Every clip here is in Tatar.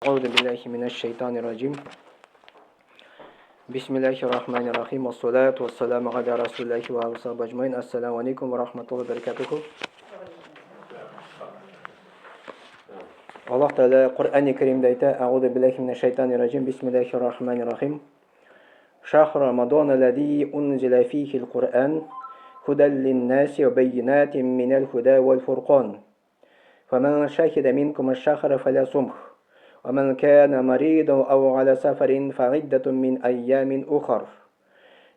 أعوذ بالله من الشيطان الرجيم. بسم الله الرحمن الرحيم والصلاة والسلام على رسول الله وعلى صحبه أجمعين. السلام عليكم ورحمة الله وبركاته. الله تعالى قرآن الكريم دايتا أعوذ بالله من الشيطان الرجيم. بسم الله الرحمن الرحيم. شهر رمضان الذي أنزل فيه القرآن هدى للناس وبينات من الهدى والفرقان فمن شهد منكم الشهر فلا صمه ومن كان مريضا أو على سفر فعدة من أيام أخر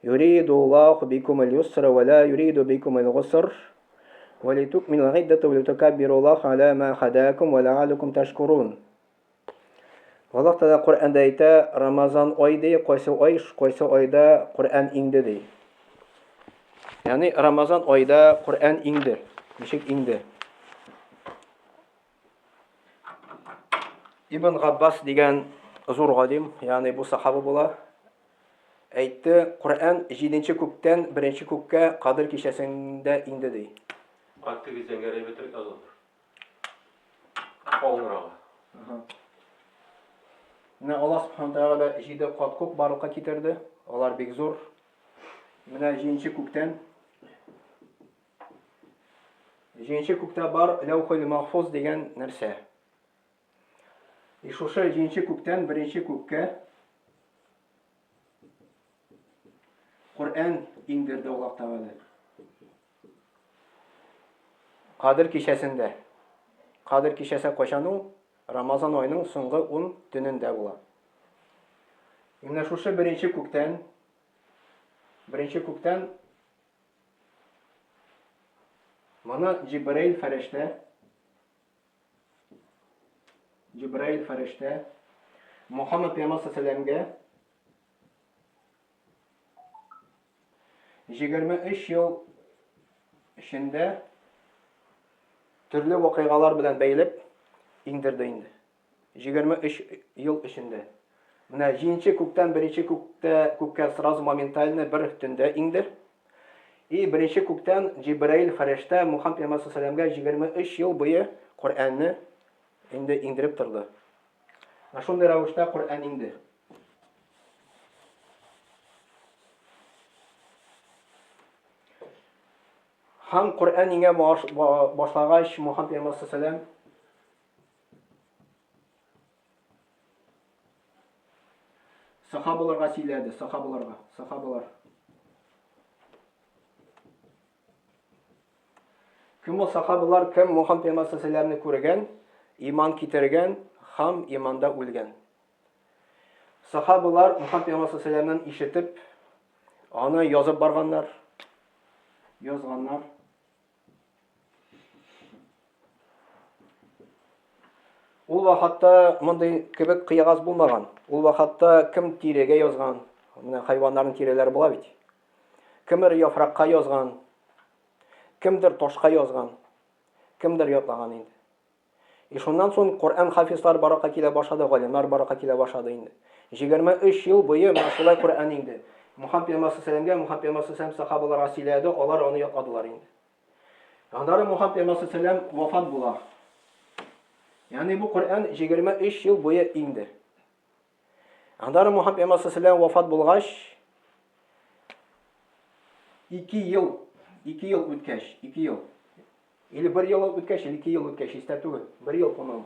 يريد الله بكم اليسر ولا يريد بكم العسر ولتكملوا العدة ولتكبروا الله على ما هداكم ولعلكم تشكرون. Allah Taala Qur'anda ayta Ramazan oyida qaysi oyda Qur'an indi deydi. Ya'ni Ramazan oyida Qur'an indi. Nishik indi? Ibn Abbas degan zo'r olim, ya'ni bu sahaba bo'la, aytdi, Qur'an 7-ko'kdan 1-ko'kka Qadr kechasida indi deydi. Aktiviz zengare bitirib azaldır. Olmurağı. Allah subhanahu taala 7 qat ko'k barliqqa keltirdi. Ular bek zo'r. Mana 7-ko'kdan 7-ko'kda bar Lawhul Mahfuz degan narsa. O'sha 7-ko'kdan 1-ko'kka Qur'an indirdi Alloh taolo. Qadr kechasida. Qadr kechasi qachon? Ramazon oyining so'nggi 10 tunida bo'ladi. Mana o'sha 1-ko'kdan mana Jibril farishta Muhammad payg'ambar sollallohu alayhi vasallamga 23 yil ishinde turli voqealar bilan bog'lab indirdi endi. 23 yil ishinde. Mana 7-ko'kdan 1-ko'kka сразу моментально bir tunda indi. 1-ko'kdan Jibril farishta Muhammad payg'ambar sollallohu alayhi vasallamga 23 yil bo'yi Qur'onni endi indirib turdi. Mana shunday ravishda Qur'on indi. Ham Qur'onga boshlag'ach Muhammad payg'ambar sollallohu alayhi vasallam sahobalarga siyladi, sahobalar. Kim bu sahobalar? Kim Muhammad payg'ambar sollallohu alayhi vasallamni ko'rgan, iymon keltirgan, ham iymonda o'lgan. Sahobalar Muhammad payg'ambar sollallohu alayhi vasallamdan eshitib, uni yozib borganlar. Ул вакытта мондай кебек кыягаз булмаган. Ул вакытта ким тирегә язган? Менә хайваннарның тиреләре була бит. Кимдер яфракка язган, кимдер ташка язган, кимдер ятлаган инде. Шуннан соң Qur'on хафизлар баракка килә башлады, галимнар баракка килә башлады инде. 23 ел буе мәшгулай Qur'on инде. Muhammad payg'ambar sollallohu alayhi vasallam sahobalarga siyladi, ular uni yotadilar endi. Аннары Muhammad payg'ambar sollallohu alayhi vasallam vafot була. Yani bu Qur'on 23 yıl boyu indi. Anları Muhammad payg'ambar sollallohu alayhi vasallam vafot bo'lgach 2 yıl o'tgach, 2 yıl. Или 1 yıl o'tgach, 2 yıl o'tgach, istatug'i 1 yıl qo'nam.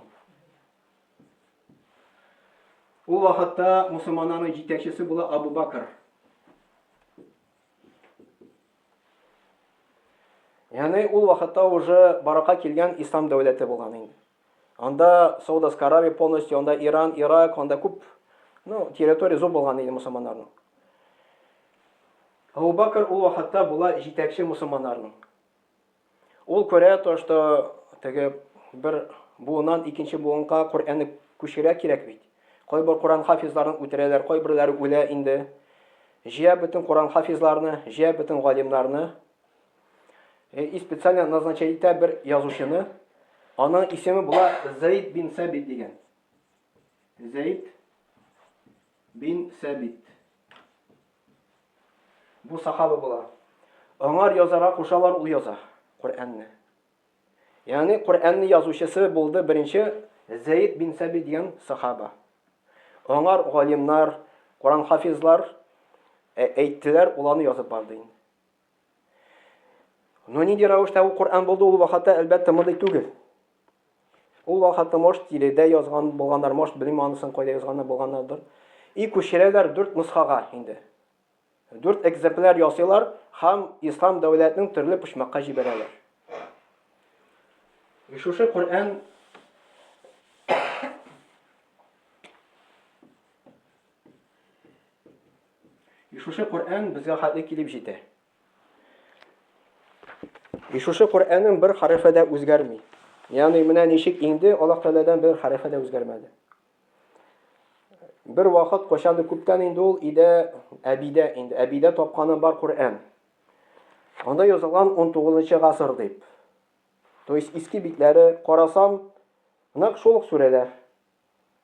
U vaqtda musulmonlarning yetakchisi bo'la Abu Bakr. Yani u vaqtda уже baraka kelgan islom davlati bo'lgan edi. Анда Саудовская Аравия полностью, анда Иран, Ирак, анда күп, территория зор булган иде мусулманнарның. Абу Бакр ул вакытта була җитәкче мусулманнарның. Ул күрә то, что теге бер буыннан икенче буынга Qur'онны күчерә кирәк бит. Кайбер Qur'он хафизларын үтерәләр, кайберләре үлә инде. Җыя бөтен Qur'он хафизларны, җыя бөтен галимнарны. И специально назначает бер язучыны. Onun ismi була Zayd bin Sabit деген. Zayd bin Sabit. Bu sahabe була. Onlar yazara кушалар, ул яза Qur'onni. Yani Qur'onni yazuvchisi bo'ldi birinchi Zeyd bin Sabit diyen sahaba. Onlar galimler, Kur'an hafizlar әйттеләр, уланы язып барды инде. Но нинди рәвештә ул Коръән булды, ул вакытта әлбәттә мондый түгел. Ул вакытта может тиледә язган булганнар, может белмим анысын кайда язганнар булганнардыр. И күчерәләр 4 нусхага инде. 4 экземпляр ясыйлар һәм ислам дәүләтенең төрле почмакка җибәрәләр. Шушы Коръән Шушы Коръән безгә хәтле килеп җитә. Шушы Коръәннең бер хәрефе дә үзгәрми. Ягъни менә ничек инде Аллаһ Тәгаләдән бер хәрефе дә үзгәрмәде. Бер вакыт кашанды күптән инде ул Әбидә тапканы бар Коръән. Анда язылган 19-нчы гасыр дип. То есть иске битләре карасам, нәкъ шул сүрәләр.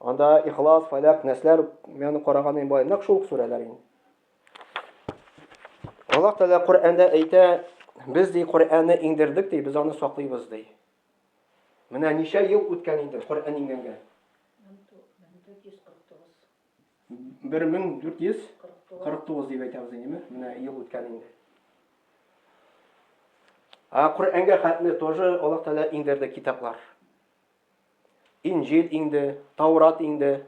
Анда Ихлас, Фалак, Наслар, менә караганым бай, нәкъ шул сүрәләр инде. Аллаһ Тәгалә Коръәндә әйтә, без ди Коръәнне иңдердек ди, без аны саклыйбыз ди. Менә ничә ел үткән инде Коръән иңгәнгә? 1449 дип әйтәбез инде, менә ел үткән инде. Коръәнгә хәтле тоже Аллаһ Тәгалә иңдерде китаплар. Инҗил инде, Таурат инде.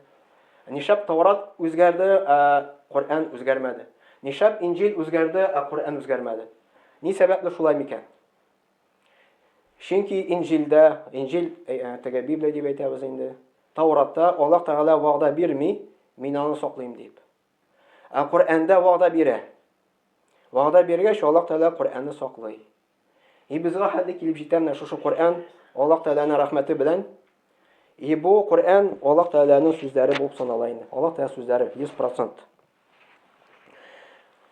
Нишәп Таурат үзгәрде, Коръән үзгәрмәде. Нишәп Инҗил үзгәрде, Коръән үзгәрмәде. Ни сәбәпле шулай микән? Чөнки Инҗил теге Библия дип әйтәбез инде. Тауратта Аллаһ Тәгалә вәгъдә бирми, мин аны саклыйм дип. Коръәндә вәгъдә бирә. Вәгъдә биргәч, Аллаһ Тәгалә Коръәнне саклый. Безгә хәтле килеп җитәм шушы Коръән Аллаһ Тәгаләнең рәхмәте белән. Бу Коръән Аллаһ Тәгаләнең сүзләре булып санала инде. Аллаһ Тәгалә сүзләре 100%.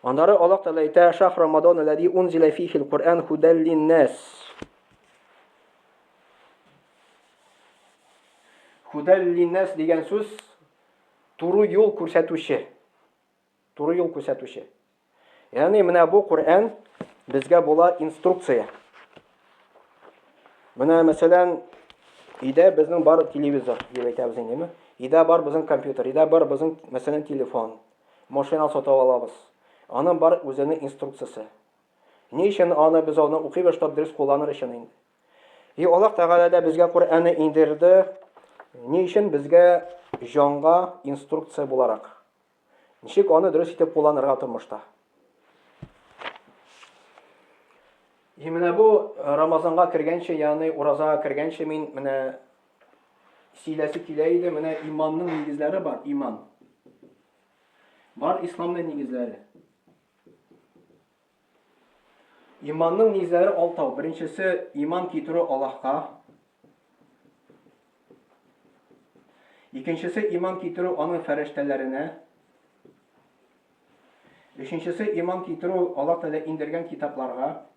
Аннары Аллаһ Тәгалә әйтә: "Шаһр Рамадан аллади унзила фихи ал-Куръан худан лин-нас." Худан лин-нас дигән сүз туры юл күрсәтүче. Туры юл күрсәтүче. Ягъни менә бу Коръән безгә була инструкция. Менә мәсәлән, идә безнең бар телевизор дип әйтәбез инде. Идә бар безнең компьютер, идә бар безнең мәсәлән телефон, машина сатып алабыз. Аның бар үзенең инструкциясе. Ни өчен аны без аны укыйбыз, чтобы дөрес кулланыр өчен инде. Аллаһ Тәгалә дә безгә Коръәнне иңдерде. Ни өчен безгә җанга инструкция буларак. Ничек аны дөрес итеп кулланырга тормышта. Менә бу Рамазанга кергәнче, ягъни уразага кергәнче мин менә сөйләсе килә иде, менә иманның нигезләре бар, иман. Бар исламның нигезләре. Иманның нигезләре алтау. Беренчесе иман китерү Аллаһка. Икенчесе иман китерү аның фәрештәләренә. Өченчесе иман китерү Аллаһ Тәгалә иңдергән китапларга.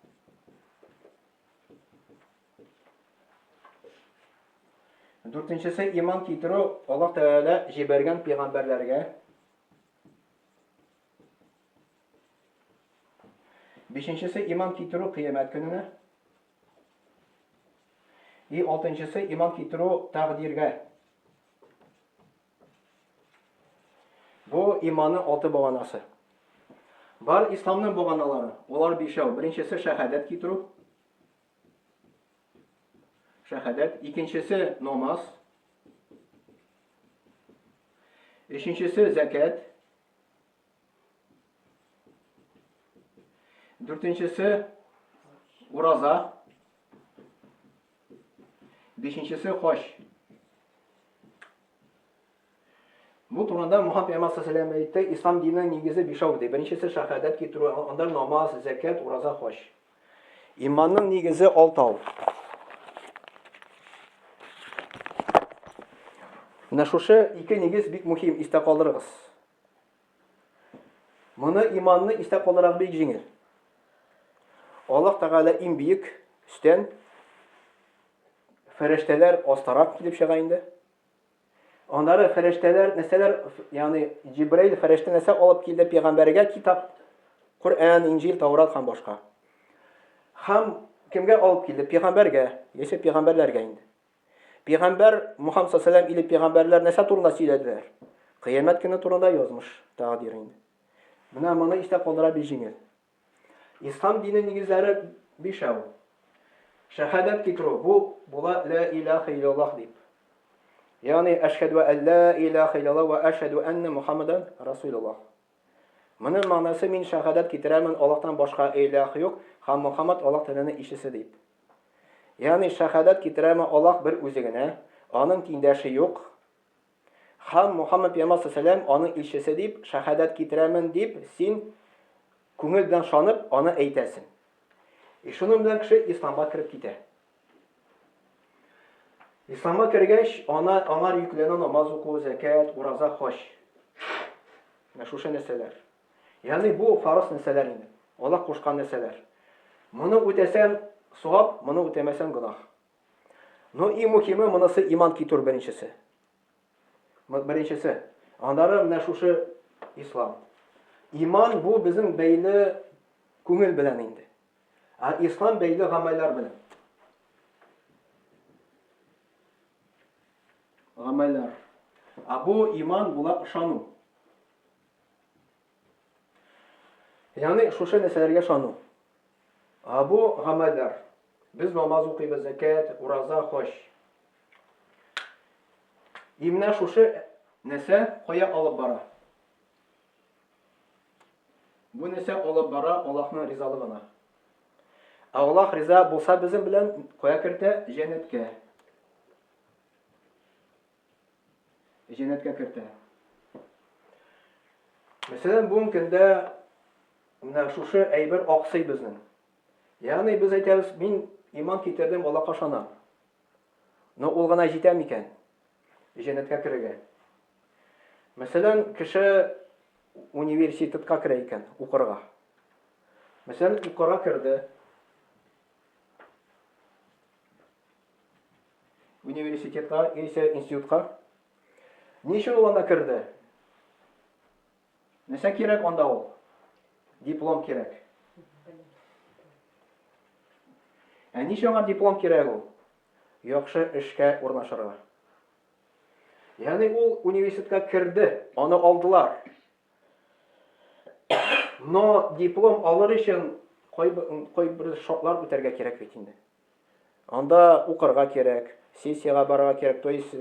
Дүртенчесе иман китерү Аллаһ Тәгалә җибәргән пәйгамбәрләргә. Бишенчесе иман китерү кыямәт көненә. Алтынчысы иман китерү тәкъдиргә. Бу иманның алты баганасы. Бар исламның баганалары. Алар бишәү. Беренчесе шәһадәт китерү. Шәһадәт. Икенчесе намаз. Өченчесе закат. Дүртенчесе ураза. Бишенчесе хаҗ. Бу турында Мөхәммәд Пәйгамбәр саллаллаху алейһи ва сәллям әйтте, ислам диненең нигезе бишәү ди. Беренчесе шәһадәт китерү, андан намаз, закат, ураза, хаҗ. Иманның нигезе алтау. Менә шушы ике нигез бик мөһим, истә калдырыгыз. Моны иманны истә калдырырга бик җиңел. Аллаһ Тәгалә иң бийек өстән, фәрештәләр астарак килеп чыга инде. Аннары фәрештәләр, нәрсәләр, ягъни Җибраил фәрештә нәрсә алып килде пәйгамбәргә? Китап, Коръән, Инҗил, Таурат һәм башка. Һәм кемгә алып килде? Пәйгамбәргә, яшә пәйгамбәрләргә инде. Peygamber Muhammed sallallahu aleyhi ve sellem ile peygamberler nese turunda söylediler. Kıyamet günü turunda yazmış takdirini. Buna işte kaldırabileceğiniz. İslam dininin negizleri bir şey. Şehadet getiriyor. Bu bula la ilahe illallah deyip. Yani eşhedü en la ilahe illallah ve eşhedü enne Muhammeden Resulullah. Bunun manası min şehadet getiremem Allah'tan başka ilah yok. Ha Muhammed Allah Teala'nın işçisi deyip. Yani şehadet getiremem Allah bir özüne. Onun tindaşı yok. Ha Muhammed Peygamber sallallahu aleyhi ve sellem onun işçisi deyip şehadet getiremem deyip sen көңелдән шанып аны әйтәсен. Шуның белән кеше исламга кирип китә. İslam'a кергәч, аңар йөкләнә намаз уку, закат, ураза, хаҗ. Менә шушы нәрсәләр. Ягъни бу фарыз нәрсәләр инде. Аллаһ кушкан нәрсәләр. Моны үтәсәм савап, моны үтәмәсәм гөнаһ. Но иң мөһиме монысы иман китүр беренчесе. Беренчесе. Аннары менә шушы ислам. İman bu bizim beyli күңел белән инде. İslam beyli гамәлләр белән. Гамәлләр. Bu iman була ышану. Yani шушы нәрсәләргә ышану. Bu гамәлләр. Без намаз укыйбыз, закат, ураза, хаҗ. Именно шушы нәрсә кая алып бара? Bu нәрсә алып бара Аллаһның ризалыгына. Аллаһ риза булса безнең белән кая кертә? Җәннәткә. Җәннәткә кертә. Мәсәлән, бу көндә менә шушы әйбер аксый безнең. Ягъни без әйтәбез, мин иман китердем, Аллаһка ышанам. Но ул гына җитә микән? Җәннәткә керергә. Мәсәлән, кеше университетка керә икән, укырга. Мәсәлән, укырга керде. Университетка, яисә институтка. Ничә ул анда керде? Нәрсә кирәк анда ул? Диплом кирәк. Ничә аңа диплом кирәк ул? Яхшы эшкә урнашырга. Ягъни ул университетка керде, аны алдылар. Но диплом алыр өчен кайбер шартлар үтәргә кирәк бит инде. Анда укырга кирәк, сессиягә барырга кирәк, то есть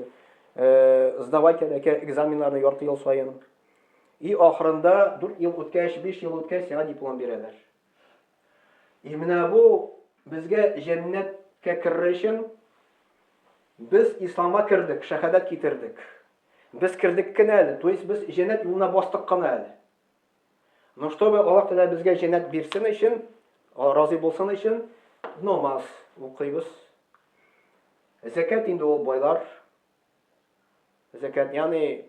сдавать кирәк экзаменнарны ярты ел саен. И ахырында 4 ел үткәч, 5 ел үткәч сиңа диплом бирәләр. Менә бу безгә җәннәткә керер өчен без исламга кирдек, шәһадәт китердек. Без кирдек кенә әле, то есть без җәннәт юлына бастык кына әле. Но чтобы Аллаһ Тәгалә безгә җәннәт бирсен өчен, разый булсын өчен, намаз укыйбыз. Закат инде ул байлар. Закат, ягъни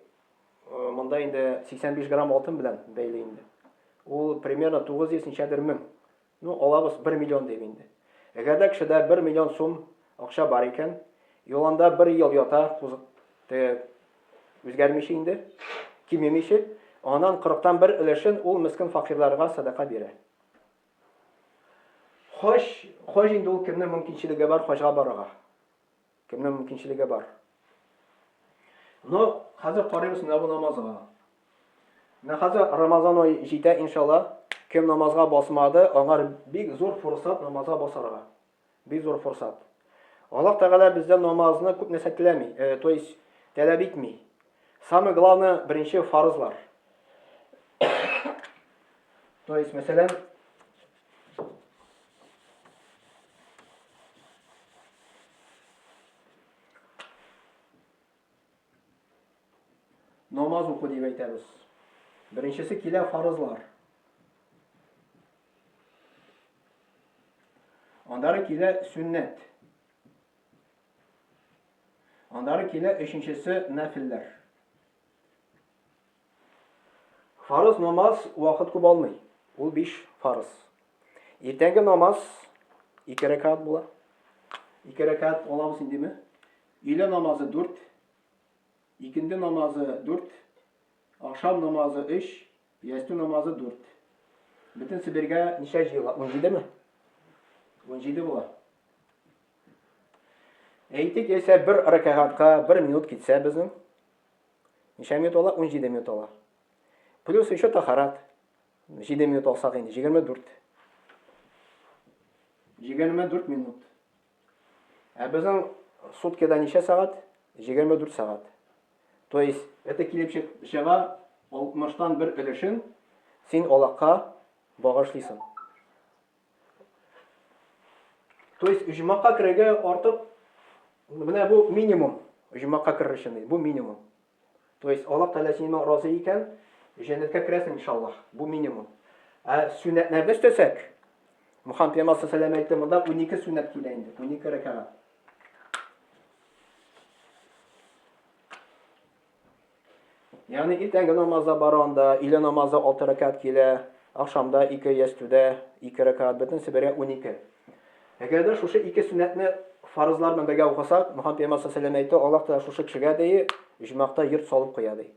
монда инде 85 грамм алтын белән бәйле инде. Ул примерно 900 ничәдер мең. Ну, алабыз 1 миллион дип инде. Әгәр дә кешедә 1 миллион сум акча бар икән, юлында 1 ел ята, үзгәрмичә инде, кимемичә. Анан 40-тан 1 өлешен ул мискин факирларга садака бирә. Хаҗ инде ул кемнең мөмкинчелеге бар хаҗга барырга. Кемнең мөмкинчелеге бар. Но хәзер карыйбыз менә бу намазга. Менә хәзер Рамазан ай җитә иншалла. Кем намазга басмады, аңар бик зур фурсат намазга басарга. Бик зур фурсат. Аллаһ Тәгалә бездән намазны күп нәрсә теләми, то есть таләп итми. Самое главное, беренче фарызлар. То есть, мәсәлән, намаз уку дип әйтәбез. Беренчесе килә фарызлар. Аннары килә сүннәт. Аннары килә өченчесе нафилләр. Фарыз намаз вакыт күп алмый. Ул 5 фарыз. Иртәнге намаз 2 рәкат була. 2 рәкат аламыз индеме? Өйлә намазы 4. Икенде намазы 4. Акшам намазы 3. Ястү намазы 4. Бөтен Сибиргә ничә җыела? 17 ме? 17 була. Әйтик ise bir rəkatqa 1 minut gitsə bizim neçə minut olar? 17 minut olar. Plus еще taharat 7 minut olsaq indi 24. 24 minut. Bizim sutkada neçə saat? 24 saat. То есть это килеп чыга 60-тан bir өлешен син алакка багышлыйсың. То есть җимакка керергә артык менә бу минимум. Җимакка керер өчен бу минимум. То есть Аллаһ Тәгалә синең разый икән, җәннәткә керәсең иншаллах. Бу минимум. Сүннәтләрне эшләсәк, Мөхәммәд Пәйгамбәр саллаллаһу алейһи ва сәлләм монда 12 сүннәт килә инде. 12 рәкәгать. Yani irtängi namazda baranda, ile namazda 6 rəkat kilə, axşamda 2, yəstüdə 2 rəkat, bütünsi birə 12. Əgərdə şuşu 2 sünnətni farzlarla birgə oxusaq, Muhammed Peyğəmbər sallallahu əleyhi və səlləm Allah da şuşu kişiyə deyi, icmaqda yurt salıb qoyadı.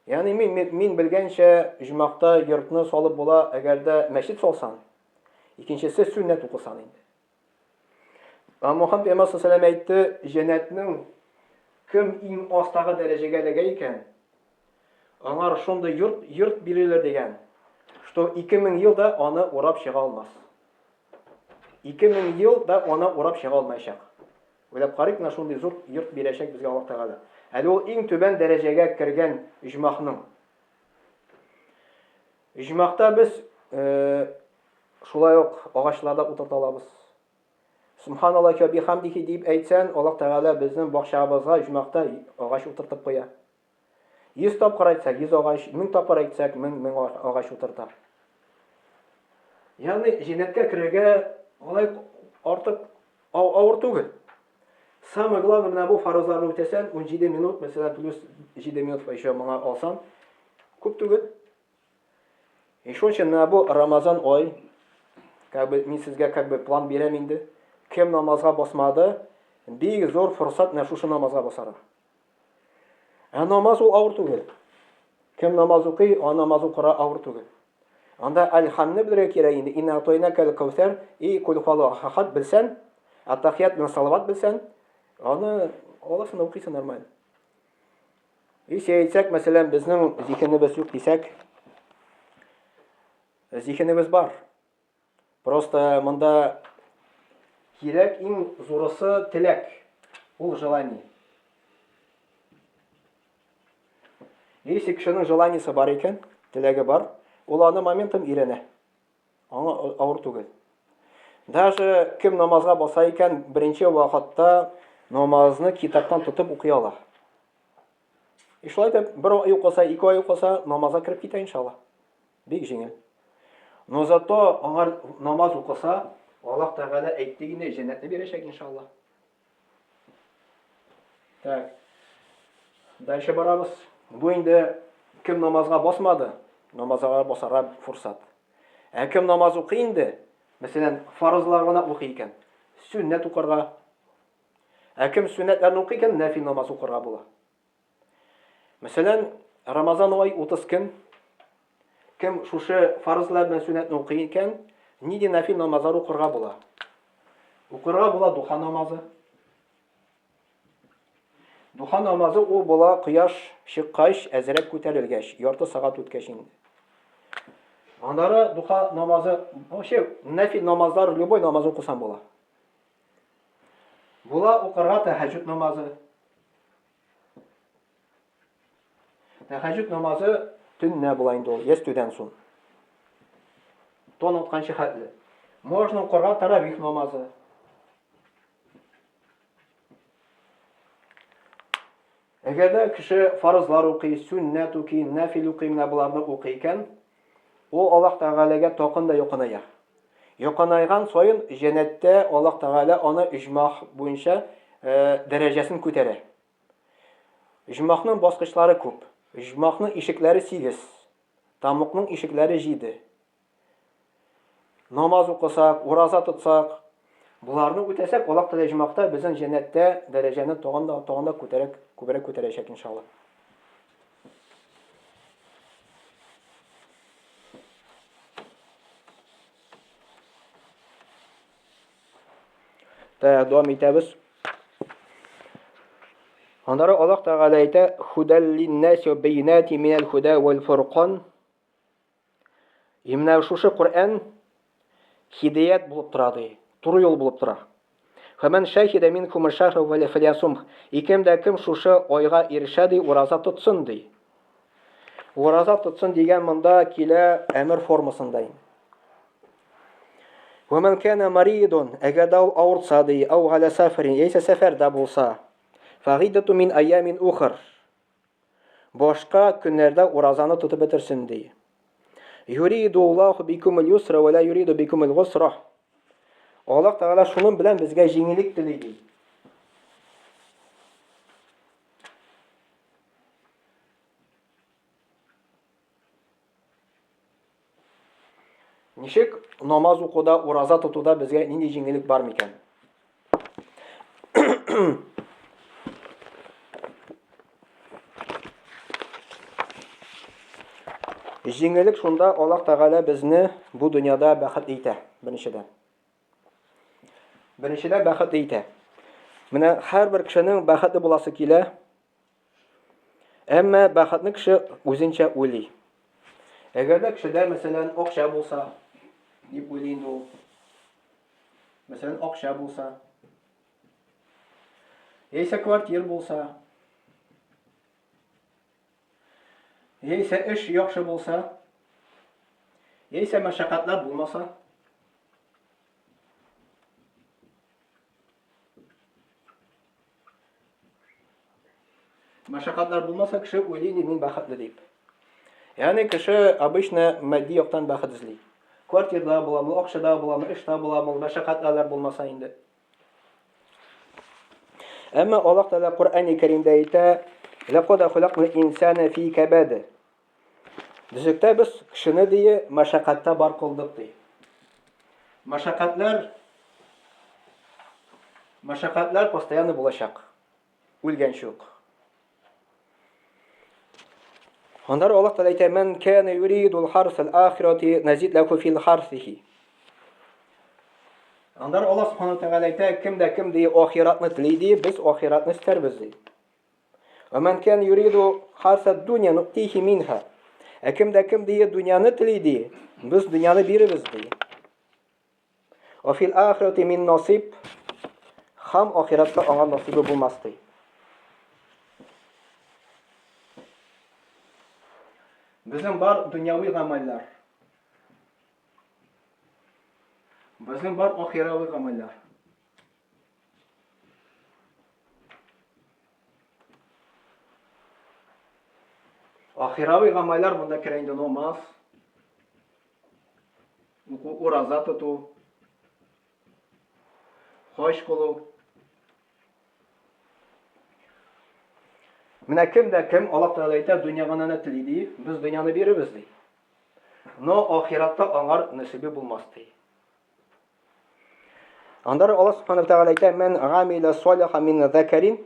Yani min bilgənçə icmaqda yurtni salıb bola, əgərdə məscid salsan, ikincisi sünnət oxusan indi. Muhammed Peyğəmbər sallallahu əleyhi və səlləm aytdı, cənnətnin kim iң astагы дәрәҗәгә эләгә икән, аңар шундый йорт бирелер дигән, что 2000 елда аны урап чыга алмас. 2000 елда аны урап чыга алмаячак. Уйлап карыйк, менә шундый зур йорт бирәчәк безгә Аллаһ Тәгалә. Әле ул иң түбән дәрәҗәгә кергән иҗмахның. Иҗмахта без шулай ук агачларда утырта алабыз. Subhanallah ve bihamdihi deyip әйтсән, Аллаһ Тәгалә безнең бакчабызга җмакта агач утыртып куя. 100 тапкыр әйтсәк, 100 агач, 1000 тапкыр әйтсәк, 1000 агач утырта. Ягъни җәннәткә керергә алай артык авыр түгел. Самое главное, менә бу фаразларны үтәсән, 17 минут, мәсәлән, плюс 7 минут еще моңа алсам, күп түгел. Шуның өчен менә бу Рамазан ай, мин сезгә план бирәм инде. Kim namazga basmadı, bir zor fırsat ne şu namazga basar. Namaz o ağır түгел. Kim namaz okuy, o namaz okura ağır түгел. Anda elhamdülillah bilirek yere indi. İnna atoynaka l-kevser, kul huvallahu ahad bilsen, at-tahiyat ve salavat bilsen, onu olasın okuyorsun normal. Etsek mesela bizning zihnimiz yok desek, zihnimiz var. Просто mında Кирәк иң зурысы теләк, ул желание. Если кешенең желаниесе бар икән, теләге бар, ул аны моментом өйрәнә. Аңа авыр түгел. Даже кем намазга баса икән, беренче вакытта намазны китаптан тотып укый ала. Шулай да бер ай укыса, 2 ай укыса, намазга кирип китә иншаллах. Бик җиңел. Но зато аңар намаз укыса, Аллаһ Тәгалә әйтте җәннәтне бирәчәк иншаллах. Так. Дальше барабыз. Бу инде кем намазга басмады, намазга басарга фурсат. Кем намаз укый инде, мәсәлән, фарызларны укый икән, сүннәт укырга. Кем сүннәтләрне укый икән, нафил намаз укырга була. Мәсәлән, Рамазан ай 30 көн, кем шушы фарызлар белән сүннәтне укый икән, Ниде нафил намазлар укырга була. Укырга була духа намазы. Духа намазы ул була кояш чыккач, әзрәк күтәрелгәч, ярты сагать үткәч инде. Аннары духа намазы, вообще нафил намазлар любой намаз укысан була. Була укырга тәһәҗҗүд намазы. Тәһәҗҗүд намазы төнне була инде ул, ястүдән соң. Тон атканчы хәтле. Можно укырга таравих намазы. Әгәрдә кеше фарызлар укый, сүннәт укый, нафил укый, менә буларны укый икән, ул Аллаһ Тәгаләгә такын да якыная. Якынайган саен җәннәттә Аллаһ Тәгалә аны иҗмах буенча дәрәҗәсен күтәрә. Иҗмахның баскычлары күп. Иҗмахның ишекләре 8. Тамукның ишекләре 7. Намаз укысак, ураза тотсак, буларны үтәсәк, Аллаһ Тәгалә иҗмахта безнең җәннәттә дәрәҗәне тагын да күбрәк күтәрәчәк иншаллах. Devam итәбез. Аннары Аллаһ Тәгалә әйтә: "Худал лин-наси ва байинати минал худа вал фуркан". Именно шушы Коръән хидаят булып тора ди, туры юл булып тора. Фәмән шахида минкум аш-шахра фәльясум. Кем дә кем шушы айга ирешә ди, ураза тотсын ди. Ураза тотсын дигән монда килә әмер формасында. ومن كان مريض أجد أو أرصدي أو على سفر يس سفر دبوسا فعدة من أيام أخر باشقا كنردا ورزانة تتبتر سندي يريد الله بكم اليسر ولا يريد بكم العسر. الله تعالى şunun bilen bizge jеңелlik tileydi. Ничек намаз укуда, ураза тотуда безгә нинди җиңеллек бар микән? Җиңеллек шунда Аллаһ Тәгалә безне бу дөньяда бәхет итә, беренчедән. Беренчедән бәхет итә. Менә һәрбер кешенең бәхетле буласы килә. Әмма бәхетле кеше үзенчә уйлый. Әгәр дә кешедә, мәсәлән, акча булса, дип уйлый инде ул. Мәсәлән, акча булса, яисә квартира булса, яисә эш яхшы булса, яисә мәшәкатьләр булмаса, кеше уйлый инде мин бәхетле дип. Ягъни кеше обычно матди яктан бәхет эзли. Квартирада буламы, акчада буламы, эштә буламы, мәшәкатьләр булмаса инде. Әмма Аллаһ Тәгалә Коръән-и Кәримдә әйтә: "Лaqad халaqнал инсана фи кабад". Дизектә без кешене дие мәшәкатьтә бар кылдык ди. Мәшәкатьләр постоянно булачак. Үлгәнче үк. Аннары Аллаһ Тәгалә әйтә: "Ман кана юридул харсал ахирати назид лаху фил харсихи". Аннары Аллаһ Субханаһу Тәгалә әйтә: "Кем дә кем ди ахиратны телейди, без ахиратны истәрбез ди. Ва ман кана юриду харсад дунья нутихи минха". Кем дә кем ди дөньяны телейди, без дөньяны биребез ди. Ва фил ахирати мин насиб. Хам ахиратта аңа насибы булмас ди. Безнең бар дөньяви гамәлләр. Безнең бар ахирави гамәлләр. Ахирави гамәлләр монда керә инде намаз, ураза тоту, хаҗ кылу. Менә кем дә кем Аллаһ Тәгалә әйтә, дөньяны телейди, без дөньяны биребез ди. Но ахиратта аңар насибе булмас ди. Аннары Аллаһ Субханаһу Тәгалә әйтә: "Мен гамила салихан мин закарин".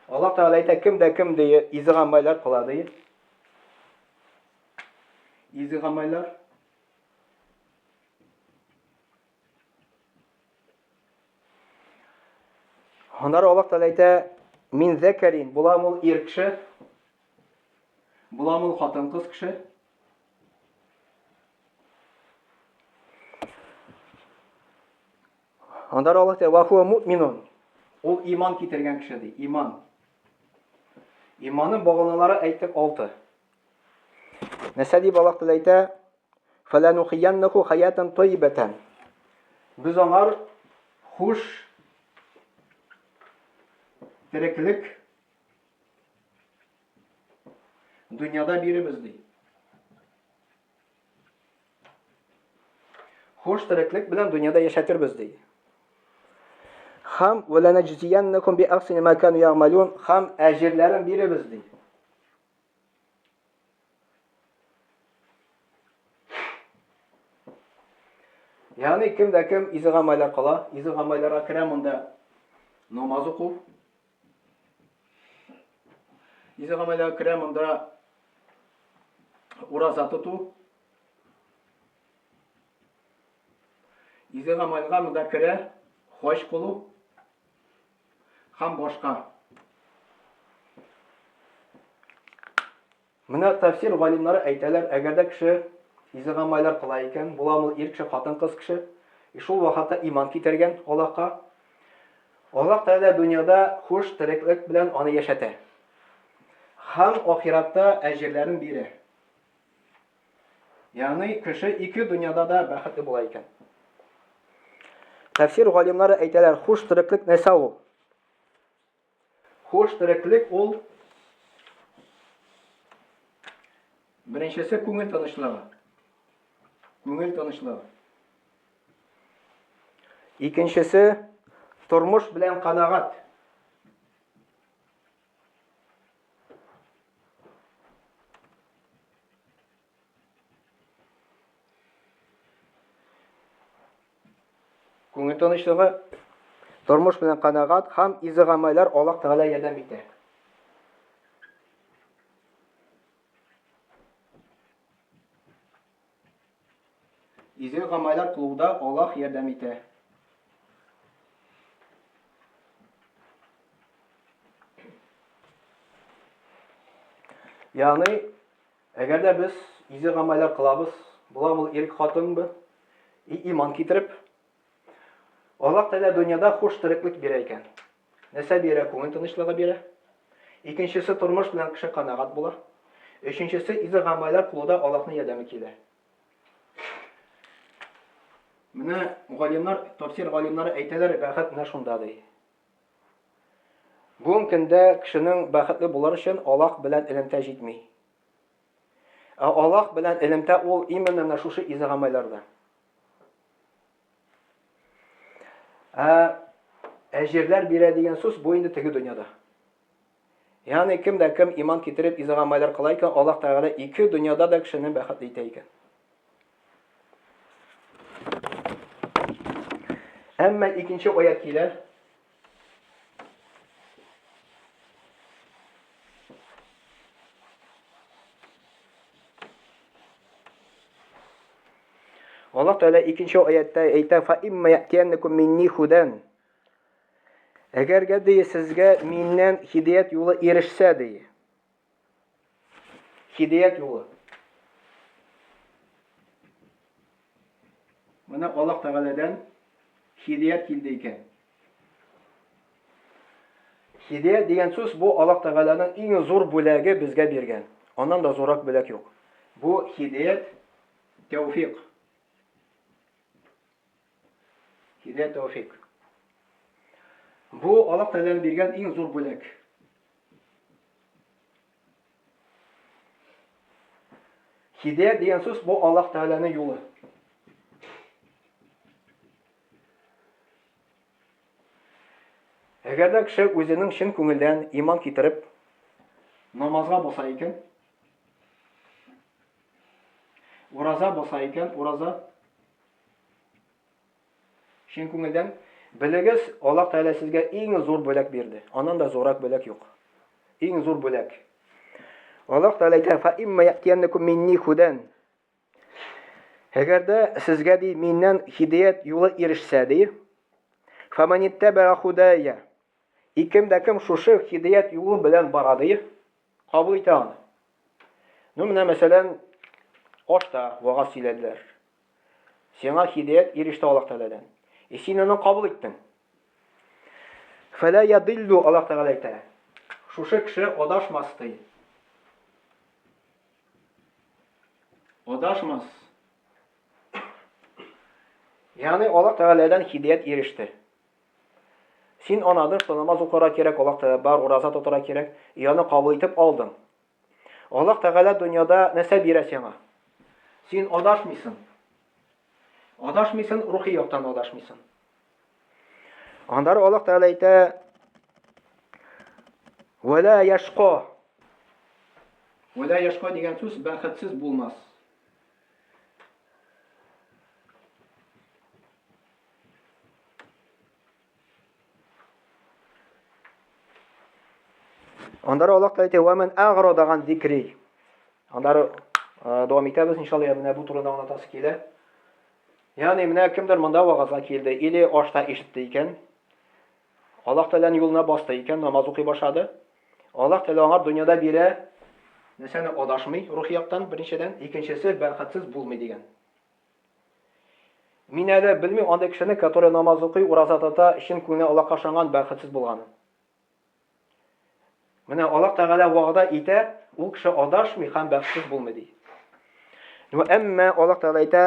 Аллаһ Тәгалә әйтә, кем дә кем ди изге гамәлләр кыла ди. Изге гамәлләр. Аннары Аллаһ Тәгалә әйтә: "Мин закарин", буламы ул ир кеше, буламы ул хатын-кыз кеше. Аннары Аллаһ әйтә: "Ва хуа муъминун". Ул иман китергән кеше ди, иман. Иманның баганалары әйтеп 6. Нәрсә дип Аллаһ Тәгалә әйтә? "Фаланухияннаху хаятан тайибатан". Без аңар хуш тереклек дөньяда биребез ди. Хуш тереклек белән дөньяда яшәтербез ди. Хам валанajziyannakum bi ahsani ma kanu ya'malun. Хам әҗирләрен биребез ди. Ягъни кем дә кем изге гамәлләр кыла, изге гамәлләргә керә монда намаз уку. Изге гамәлләргә керә монда ураза тоту. Изе гамалга мөдәккәрә, хош кылу һәм башка. Менә тәфсир галимнары әйтәләр, әгәр дә кеше изе гамаллар кыла икән, буламы ир кеше, хатын кыз кеше, шул вакытта иман китергән Аллаһка, Аллаһ Тәгалә дөньяда хуш тереклек белән аны яшәтә. Һәм ахиратта әҗерләрен бирә. Ягъни кеше ике дөньяда да бәхетле була икән. Тәфсир галимнары әйтәләр, хуш тереклек нәрсә ул? Хуш тереклек ул беренчесе күңел тынычлыгы. Күңел тынычлыгы. Икенчесе тормыш белән канагать. Күңел тынычлыгы, тормыш белән канагать һәм изе гамәлләр Аллаһ Тәгалә ярдәм итә. Изе гамәлләр кылуда Аллаһ ярдәм итә. Ягъни, әгәр дә без изе гамәлләр кылабыз, буламы ир хатынбы, иман китереп, Аллаһ Тәгалә дөньяда хуш тереклек бирә икән. Нәрсә бирә? Күңел тынычлыгы бирә. Икенчесе тормыш белән кеше канагать була. Өченчесе изе гамәлләр кылуда Аллаһның ярдәме килә. Менә галимнар, тәфсир галимнары әйтәләр, бәхет менә шунда ди. Бүгенге көндә кешенең бәхетле булыр өчен Аллаһ белән элемтә җитми. Аллаһ белән элемтә ул именно менә шушы изе гамәлләрдә. Әҗерләр бирә дигән сүз бу инде теге дөньяда. Ягъни кем дә кем иман китереп изе гамәлләр кыла икән, Аллаһ Тәгалә ике дөньяда да кешене бәхетле итә икән. Әмма икенче аят килә. Аллаһ Тәгалә икенче аятта әйтә: "Фа имма я'тияннакум минни худан." Әгәргә ди сезгә миннән хидаят юлы ирешсә ди. Хидаят юлы. Менә Аллаһ Тәгаләдән хидаят килде икән. Хидаят дигән сүз бу Аллаһ Тәгаләнең иң зур бүләге безгә биргән. Аннан да зуррак бүләк юк. Бу хидаят тәүфик. Хидаят тәүфик. Бу Аллаһ Тәгаләнең биргән иң зур бүләк. Хидаят дигән сүз бу Аллаһ Тәгаләнең юлы. Әгәр дә кеше үзенең чын күңелдән иман китереп намазга баса икән, ураза баса икән, ураза чын күңелдән, белегез, Аллаһ Тәгалә сезгә иң зур бүләк бирде. Аннан да зуррак бүләк юк. Иң зур бүләк. Аллаһ Тәгалә әйтә: "Фа имма я'тияннакум минни худан." Әгәр дә сезгә ди миннән хидаят юлы ирешсә ди, "Фаманиттаба худая." Кем дә кем шушы хидаят юлы белән бара ди, кабул итә аны. Ну, менә мәсәлән, ашта вагаз сөйләделәр. Сиңа хидаят иреште Аллаһ Тәгаләдән. Син аны кабул иттең. Фәлә ядиллу, Аллаһ Тәгалә әйтә. Шушы кеше адашмас ди. Адашмас. Ягъни Аллаһ Тәгаләдән хидаят иреште. Син анадан намаз укырга кирәк, Аллаһ Тәгалә бар ураза тотарга кирәк, аны кабул итеп алдың. Аллаһ Тәгалә дөньяда нәрсә бирә сиңа? Син адашмыйсың. Адашмыйсың, рухи яктан адашмыйсың. Аннары Аллаһ Тәгалә әйтә: "Вала яшқа." Вала яшқа дигән сүз бәхетсез булмас. Аннары Аллаһ Тәгалә әйтә: "Ва ман аграда ган зикри." Аннары дәвам итәбез иншалла, менә бу турыда аңлатасы килә. Yani менә кемдер монда вагызга килде, или ашта ишетте икән. Аллаһ Тәгаләнең юлына басты икән, намаз укый башлады. Аллаһ Тәгалә аңа дөньяда бирә, нәрсәне адашмый рух яктан беренчедән, икенчесе бәхетсез булмый дигән. Мин әле белмим андый кешене, который намаз укый, ураза тота, өчен күңеле Аллаһка ышанган, бәхетсез булганын. Менә Аллаһ Тәгалә вәгъдә итә, ул кеше адашмый һәм бәхетсез булмый ди. Ва әмма Аллаһ Тәгалә әйтә: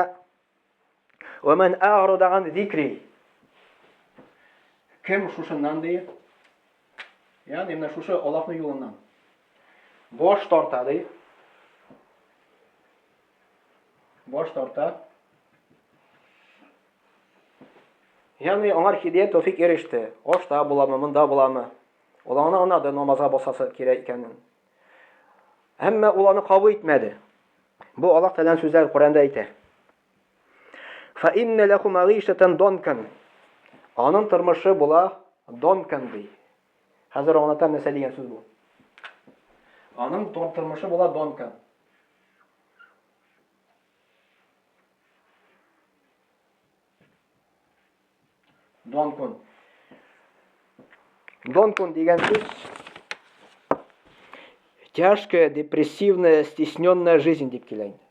"Ва ман а'рада ан зикри". Кем шушыннан ди? Ягъни менә шушы Аллаһның юлыннан баш тарта ди. Баш тарта. Ягъни аңар хидият тәүфик иреште. Ашта буламы, монда буламы? Ул аны да намазга басасы кирәк икәнен. Әмма ул аны кабул итмәде. Бу Аллаһ Тәгаләнең сүзләре Коръәндә әйтә. Фа инна лаху маишатан донкан. Аның тормышы була донкан ди. Хәзер аңлатам нәрсә дигән сүз бу. Аның тормышы була донкан. Донкун. Донкун дигән сүз тяжкая, депрессивная, стесненная жизнь дип килә инде.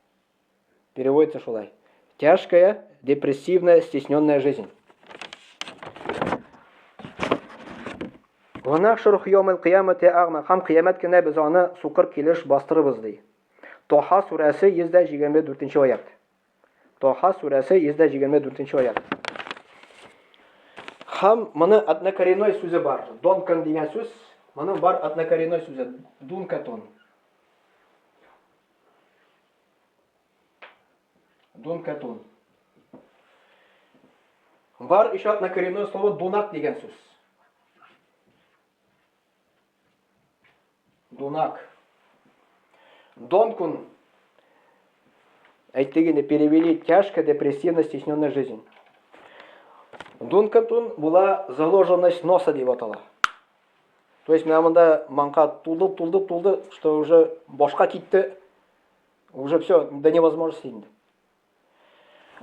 Переводится шулай. Тяжкая, депрессивная, стесненная жизнь. Ва нахшуру йомал кыямати агма. Һәм кыямәт көне без аны сукыр килеш бастырыбыз ди. Тоха сурәсе 124 аят. Тоха сурәсе 124 аят. Һәм моны однокоренной сүзе бар. Донкан дигән сүз, моның бар однокоренной сүзе. Дункатон. Дункатон. Бар еще однокоренное слово дунак дигән сүз. Дунак. Донкун. Әйтегенде перевели тяжкая, депрессивная, стесненная жизнь. Дункатун була заложенность носа дип атала. То есть менә монда манка тулды, что уже башка китте. Уже все, до невозможности инде.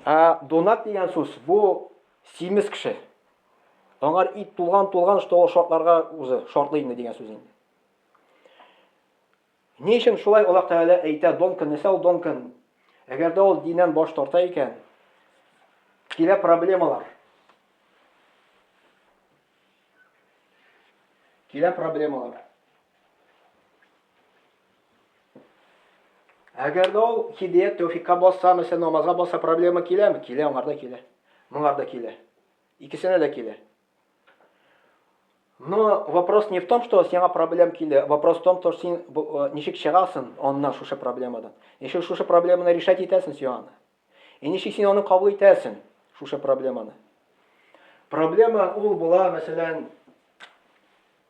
А дунак дигән сүз бу симез кеше. Аңар ит тулган, что ул шартларга үзе шартлы инде дигән сүз инде. Ни өчен шулай Аллаһ Тәгалә әйтә донкан, нәрсә ул донкан? Әгәр дә ул диннән баш тарта икән, килә проблемалар. Килә проблемалар. Әгәр дә ул хидият тәүфикка басса, мәсәлән, намазга басса, проблема киләме? Килә, аңарда килә. Моңарда килә. Икесенә дә килә. Но вопрос не в том, что сиңа проблем килә. Вопрос в том, что син ничек чыгасың оннан шушы проблемадан. Ничек шушы проблеманы решать итәсең син аны. И ничек син аны кабул итәсең шушы проблеманы. Проблема ул була, мәсәлән,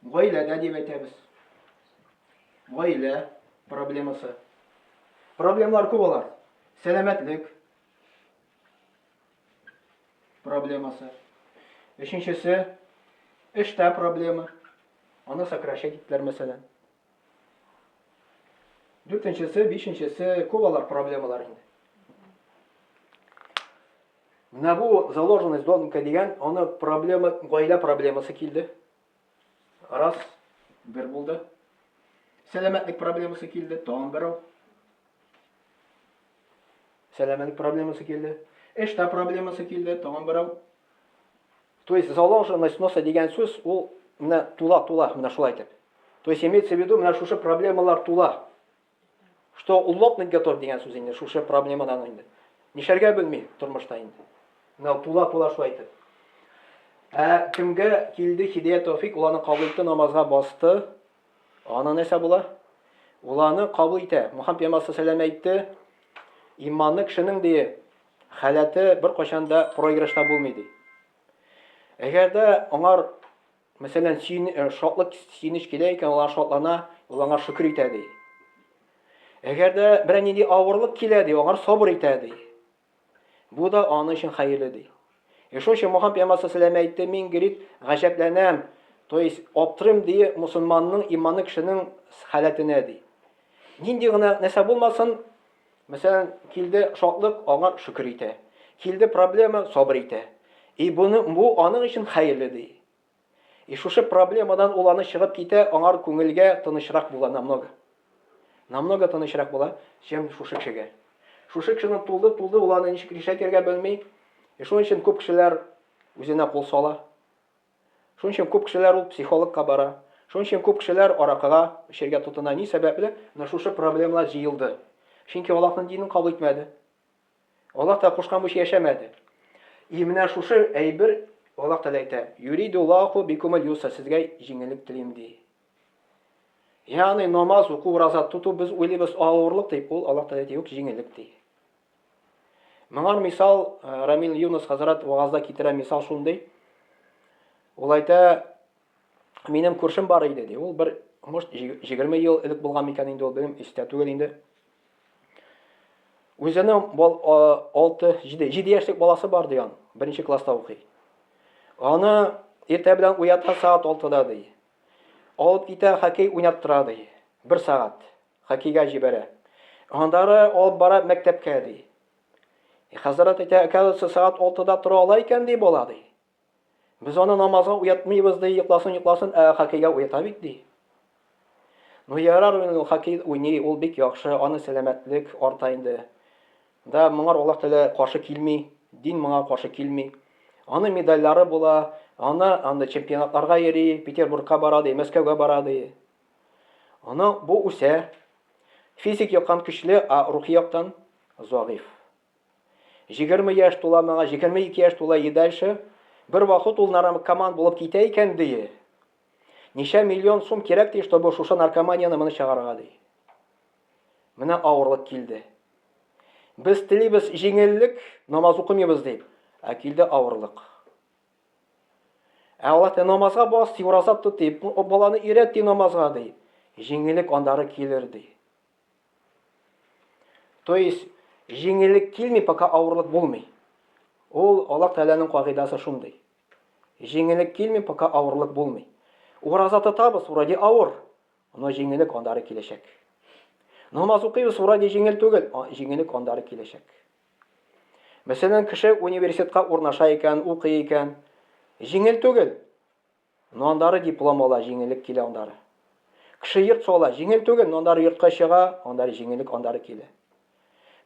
гаиләдә дип әйтәбез. Гаилә проблемасы. Проблемалар күп булар. Сәламәтлек проблемасы. Өченчесе эштә проблема. Аны сокращать иттеләр мәсәлән. Дүртенчесе, бишенчесе күп булар проблемалар инде. Менә бу заложенность донка дигән, аны проблема, гаилә проблемасы килде. Раз, бер булды. Сәламәтлек проблемасы килде, тагын берәү. Сәламәтлек проблемасы килде. Эштә проблемасы килде, тагын берәү. То есть заложенность носа дигән сүз, ул менә тула, менә шулай итеп. То есть имеется в виду, менә шушы проблемалар тула. Что лопнуть готов дигән сүз инде, шушы проблемадан инде. Нишәргә белми тормышта инде. Менә тула шулай итеп. Кемгә килде хидият тәүфик, ул аны кабул итте, намазга басты. Аны нәрсә була? Ул аны кабул итә. Мөхәммәд пәйгамбәр саллаллаһу алейһи әйтте, иманны кешенең ди, халаты бер кашан да проигрышта булмый ди. Әгәр дә аңар, мәсәлән, шатлык синеш килә икән, ул шатлана, ул аңа шөкр итә ди. Әгәр дә бер нинди авырлык килә ди, аңар сабыр итә ди. Бу да аны өчен хәерле ди. Шуның өчен Мөхәммәд пәйгамбәр саллаллаһу алейһи әйтте, мин гырит гаҗәпләнәм, то есть аптырым ди мусульманның иманны кешенең халатына ди. Нинди генә нәрсә булмасын, мәсәлән, килде шатлык, аңар шөкр итә. Килде проблема, сабыр итә. Бу аның өчен хәерле ди. Шушы проблемадан ул аны чыгып китә, аңар күңелгә тынычрак була намного. Намного тынычрак була, чем шушы кешегә. Шушы кешенең тулды, ул аны ничек решать белми. Шуның өчен күп кешеләр үзенә кул сала. Шуның өчен күп кешеләр ул психологка бара. Шуның өчен күп кешеләр аракыга эчәргә тотына. Ни сәбәпле? Шушы проблемалар җыелды. Чөнки Аллаһның динен кабул итмәде. Аллаһ та кушкан буш яшәмәде. Менә шушы әйбер Аллаһ Тәгалә әйтә: "Юридуллаху бикумул юсра", сезгә җиңеллек телим ди. Ягъни намаз уку, ураза тоту без уйлыйбыз авырлык дип, ул Аллаһ Тәгалә әйтә, юк, җиңеллек ди. Моңар мисал Рамил Юнус хәзрәт вагызда китерә мисал шундый. Ул әйтә, минем күршем бар иде ди. Ул бер, может, 20 ел элек булган микән инде, ул белем истә түгел инде. Үзенең 6-7 яшьлек баласы бар ди ан, 1нче класста укый. Аны иртә белән уята саат 6-да ди. Алып китә, хоккей уйнап тора ди. 1 сагать хоккейга җибәрә. Андары алып бара мәктәпкә ди. Хәзрәт әйтә, "Әкәлсе саат 6-да тора ала икән ди бала ди. Без аны намазга уятмыйбыз ди, йокласын, хоккейга уята бит ди." Ярар, ул хоккей уйный, ул бик яхшы, аны сәламәтлек арта инде. Да моңар Аллаһ Тәгалә каршы килми, дин моңа каршы килми. Аны медальләре була, аны чемпионатларга йөри, Петербургка бара ди, Мәскәүгә бара ди. Аны бу үсә. Физик яктан көчле, рухи яктан зәгыйф. 20 яшь тула моңа, 22 яшь тула и дальше. Бер вакыт ул наркоман булып китә икән ди. Ничә миллион сум кирәк ди, чтобы шушы наркоманияны моны чыгарырга ди. Менә авырлык килде. Без телибез җиңеллек, намаз укымыйбыз дип. Килде авырлык. Аллаһ та намазга бас, ураза тот дип, баланы өйрәт ди намазга ди. Җиңеллек андары килер ди. То есть җиңеллек килми, пока авырлык булмый. Ул Аллаһ Тәгаләнең кагыйдасы шундый. Җиңеллек килми, пока авырлык булмый. Ураза тотабыз, вроде авыр, но җиңеллек андары киләчәк. Намаз укыйбыз, вроде җиңел түгел, җиңеллек андары киләчәк. Мәсәлән, кеше университетка урнаша икән, укый икән, җиңел түгел, но андары диплом ала, җиңеллек килә андары. Кеше йорт сала, җиңел түгел, но андары йортка чыга, андары җиңеллек андары килә.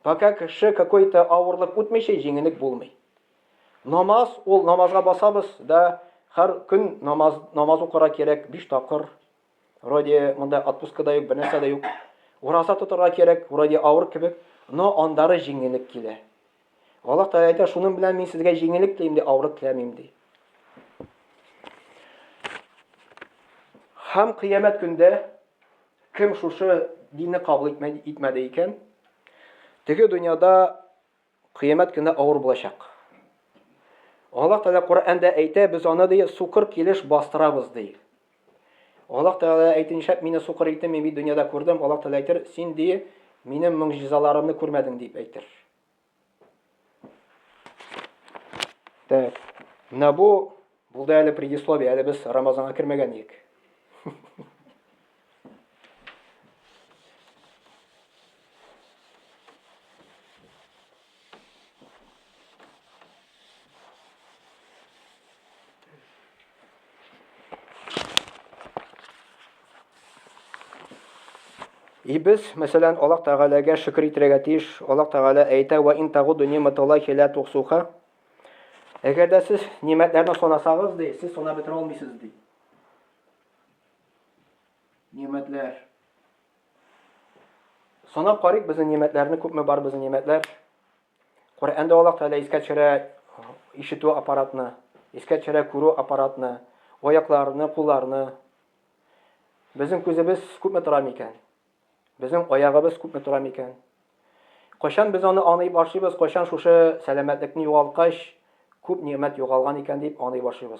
Пока кеше какой-то авырлык үтмичә, җиңеллек булмый. Намаз, ул намазга басабыз да, һәр көн намаз укырга кирәк 5 тапкыр. Вроде монда отпускада юк, бер нәрсә дә юк. Ураза тотарга кирәк, вроде авыр кебек, но андары җиңеллек килә. Аллаһ Тәгалә әйтә, шуның белән мин сезгә җиңеллек телим ди, авырлык теләмим ди. Һәм кыямәт көндә кем шушы динне кабул итмәде икән, теге дөньяда кыямәт көндә авыр булачак. Аллаһ Тәгалә Коръәндә әйтә, без аны ди сукыр килеш бастырабыз ди. Аллаһ Тәгалә әйтенчә, мине сукыр итте, мин бит дөньяда күрдем. Аллаһ Тәгалә әйтер, син ди минем мөҗизаларымны күрмәдең дип әйтер. Так. Менә бу булды әле предисловие, әле без Рамазанга кергән идек. Без, мәсәлән, Аллаһ Тәгаләгә шөкр итәргә тиеш. Аллаһ Тәгалә әйтә: "Ва ин тагуду ниматаллахи ла тухсуха". Әгәр дә сез нимәтләрне санасагыз, ди, сез сана бетерә алмыйсыз, ди. Нимәтләр. Санап карыйк безнең нимәтләрне, күпме бар безнең нимәтләр. Коръәндә Аллаһ Тәгалә искә төшерә ишетү аппаратны, искә төшерә күрү аппаратны, аякларны, кулларны. Безнең күзебез күпме тора микән? Безнең аягыбыз күпме тора микән? Кайчан без аны аный башлыйбыз, кайчан шушы сәламәтлекне югалткач, күп нимәт югалган икән дип аный башлыйбыз.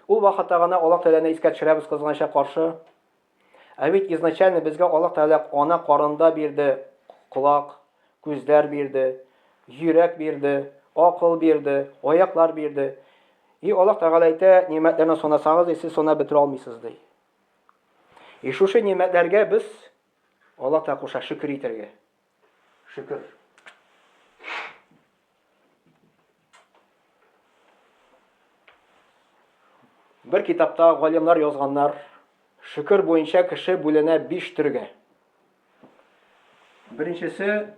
Ул вакытта гына Аллаһ Тәгаләне искә төшерәбез кызганча каршы. Бит изначально безгә Аллаһ Тәгалә ана карында бирде, кулак, күзләр бирде, йөрәк бирде, акыл бирде, аяклар бирде. Аллаһ Тәгалә әйтә, нимәтләрне санасагыз, сез сана бетерә алмыйсыз ди. Шушы нимәтләргә без Аллаһ Тәгалә куша шөкр итәргә. Шөкр. Bir kitapta галимнар язганнар, шөкер буенча кеше бүленә 5 төргә. Беренчесе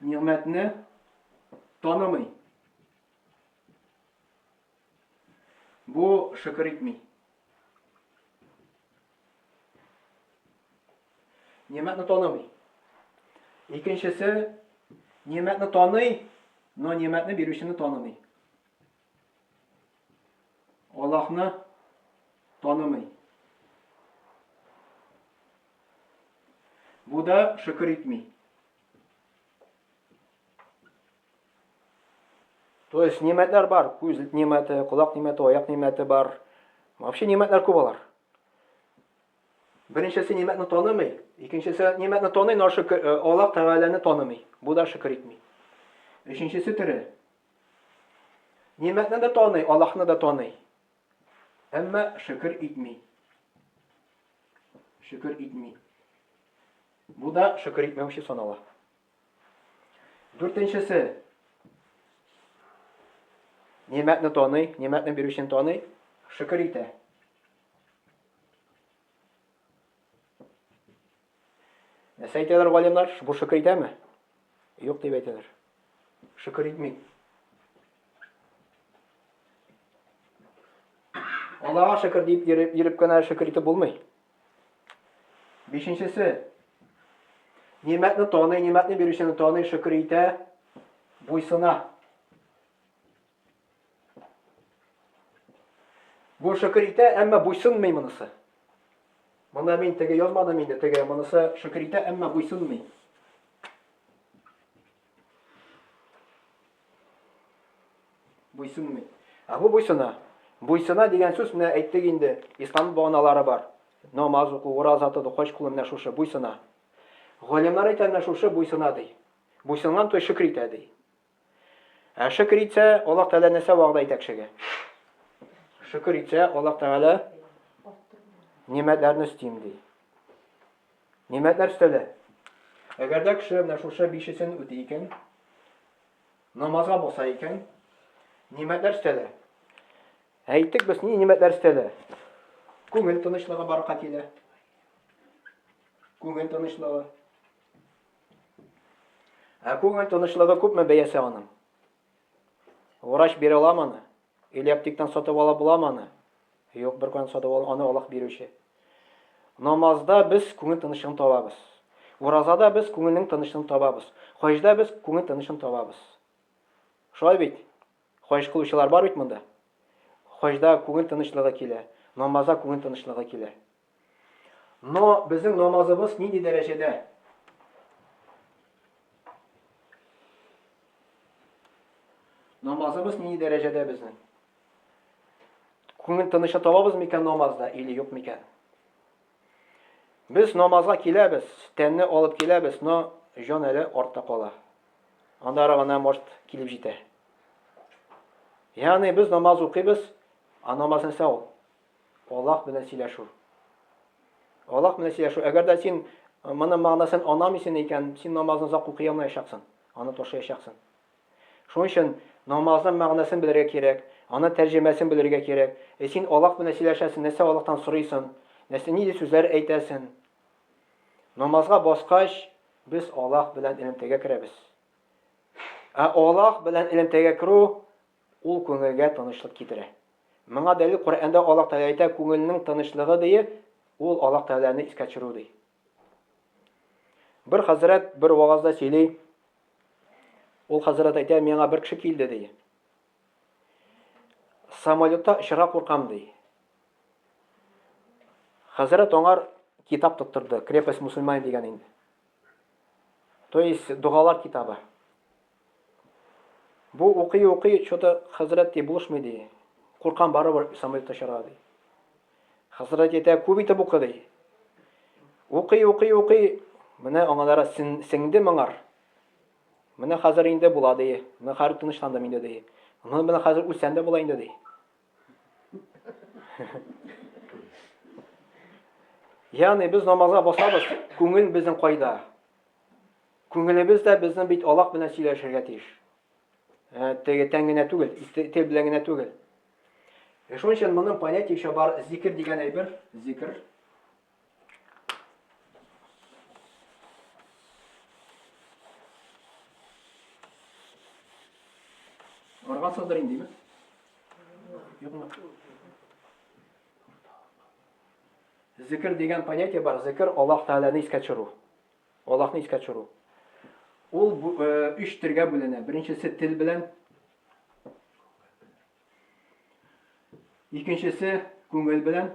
ниъмәтне танымый. Бу шөкер итми. Ниъмәтне танымый. Икенчесе ниъмәтне таный, но ниъмәтне бирүчене танымый. Аллаһны танымый. Бу да шөкер итми. То есть ниъмәтләр бар, күз ниъмәте, колак ниъмәте, аяк ниъмәте бар. Вообще ниъмәтләр күп алар. Беренчесе ниъмәтне танымый, икенчесе ниъмәтне таный, но шөкер Аллаһ Тәгаләне танымый. Бу да шөкер итми. Өченчесе тере. Ниъмәтне дә таный, Аллаһны да таный. Әмма шөкер итми. Шөкер итми. Бу да шөкер итмәүче санала. Дүртенчесе. Ниъмәтне таный, ниъмәтне бирүчене таный, шөкер итә. Нәрсә әйтәләр галимнар? Бу шөкер итәме? Юк дип әйтәләр. Шөкер итми. Аллаһка шөкер дип йөреп кенә шөкер итеп булмый. Бишенчесе. Ниъмәтне таный, ниъмәтне бирүчене таный, шөкер итә, буйсына. Бу шөкер итә, әмма буйсынмый монысы. Моны мин теге язмадым инде, теге монысы шөкер итә, әмма буйсынмый. Буйсынмый. Бу буйсына. Буйсына дигән сүз менә әйттек инде. Ислам баганалары бар. Намаз уку, ураза тоту, хаҗ кылу менә шушы буйсына. Галимнар әйтә менә шушы буйсына ди. Буйсынган той шөкер итә ди. Шөкер итсә, Аллаһ Тәгалә нәрсә вәгъдә итә кешегә? Шөкер итсә, Аллаһ Тәгалә ниъмәтләрне өстим ди. Ниъмәтләр өстәлә. Әгәр дә кеше менә шушы бишесен үти икән, намазга баса икән, ниъмәтләр өстәлә. Әйттек без ни ниъмәтләр өстәлә? Күңел тынычлыгы баракат илә. Күңел тынычлыгы. Күңел тынычлыгы күпме бәясе аның? Врач бирә аламы? Или аптектан сатып ала буламы? Юк, бер көн сатып ала, аны Аллаһ бирүче. Намазда без күңел тынычлыгын табабыз. Уразада без күңелнең тынычлыгын табабыз. Хаҗда без күңел тынычлыгын табабыз. Шулай бит? Хаҗ кылучылар бар бит монда. Хаҗда күңел тынычлыгы килә, намазда күңел тынычлыгы килә. Но безнең намазыбыз нинди дәрәҗәдә? Намазыбыз нинди дәрәҗәдә безнең? Күңел тынычлыгы табабыз микән намазда или юк микән? Без намазга киләбез, тәнне алып киләбез, но җан әле артта кала. Анда гына может килеп җитә. Ягъни без намаз укыйбыз, намазны сау. Аллаһ белән сөйләшү. Аллаһ белән сөйләшү. Әгәр дә син моның мәгънәсен анламыйсың икән, син намазны озак укый алмаячаксың. Аны ташлаячаксың. Шуның өчен намазның мәгънәсен белергә кирәк, аны тәрҗемәсен белергә кирәк. Син Аллаһ белән сөйләшәсең, нәрсә Аллаһтан сорыйсың, нәрсә нинди сүзләр әйтәсең. Намазга баскач, без Аллаһ белән элемтәгә керәбез. Аллаһ белән элемтәгә керү ул күңелгә тынычлык китерә. Моңа дәлил Коръәндә Аллаһ Тәгалә әйтә, күңелнең тынычлыгы ди, ул Аллаһ Тәгаләне искә төшерү ди. Бер хәзрәт бер вагызда сөйли. Ул хәзрәт әйтә, миңа бер кеше килде ди. Самолетта очарга куркам ди. Хәзрәт аңар китап тоттырды, Крепость мусульман дигән инде. То есть дугалар китабы. Бу укый, что-то хәзрәт ди булышмый ди. Куркам барыбер самолетта очарга ди. Хәзрәт әйтә, күп итеп укы ди. Укый. Менә аңалары сеңде моңар. Менә хәзер инде була ди. Менә хәзер тынычландым инде ди. Менә хәзер үлсәм дә була инде ди. Ягъни без намазга басабыз, күңел безнең кайда? Күңелебез дә безнең бит Аллаһ белән сөйләшергә тиеш. Теге тәнгенә түгел, тел белән генә түгел. Шуның өчен моның понятиесе бар, зикр дигән әйбер, зикр. Аргансыздыр индеме? Юкмы? Зикр дигән понятие бар. Зикр Аллаһ Тәгаләне искә төшерү. Аллаһны искә төшерү. Ул 3 төргә бүленә. Беренчесе тел белән, икенчесе күңел белән,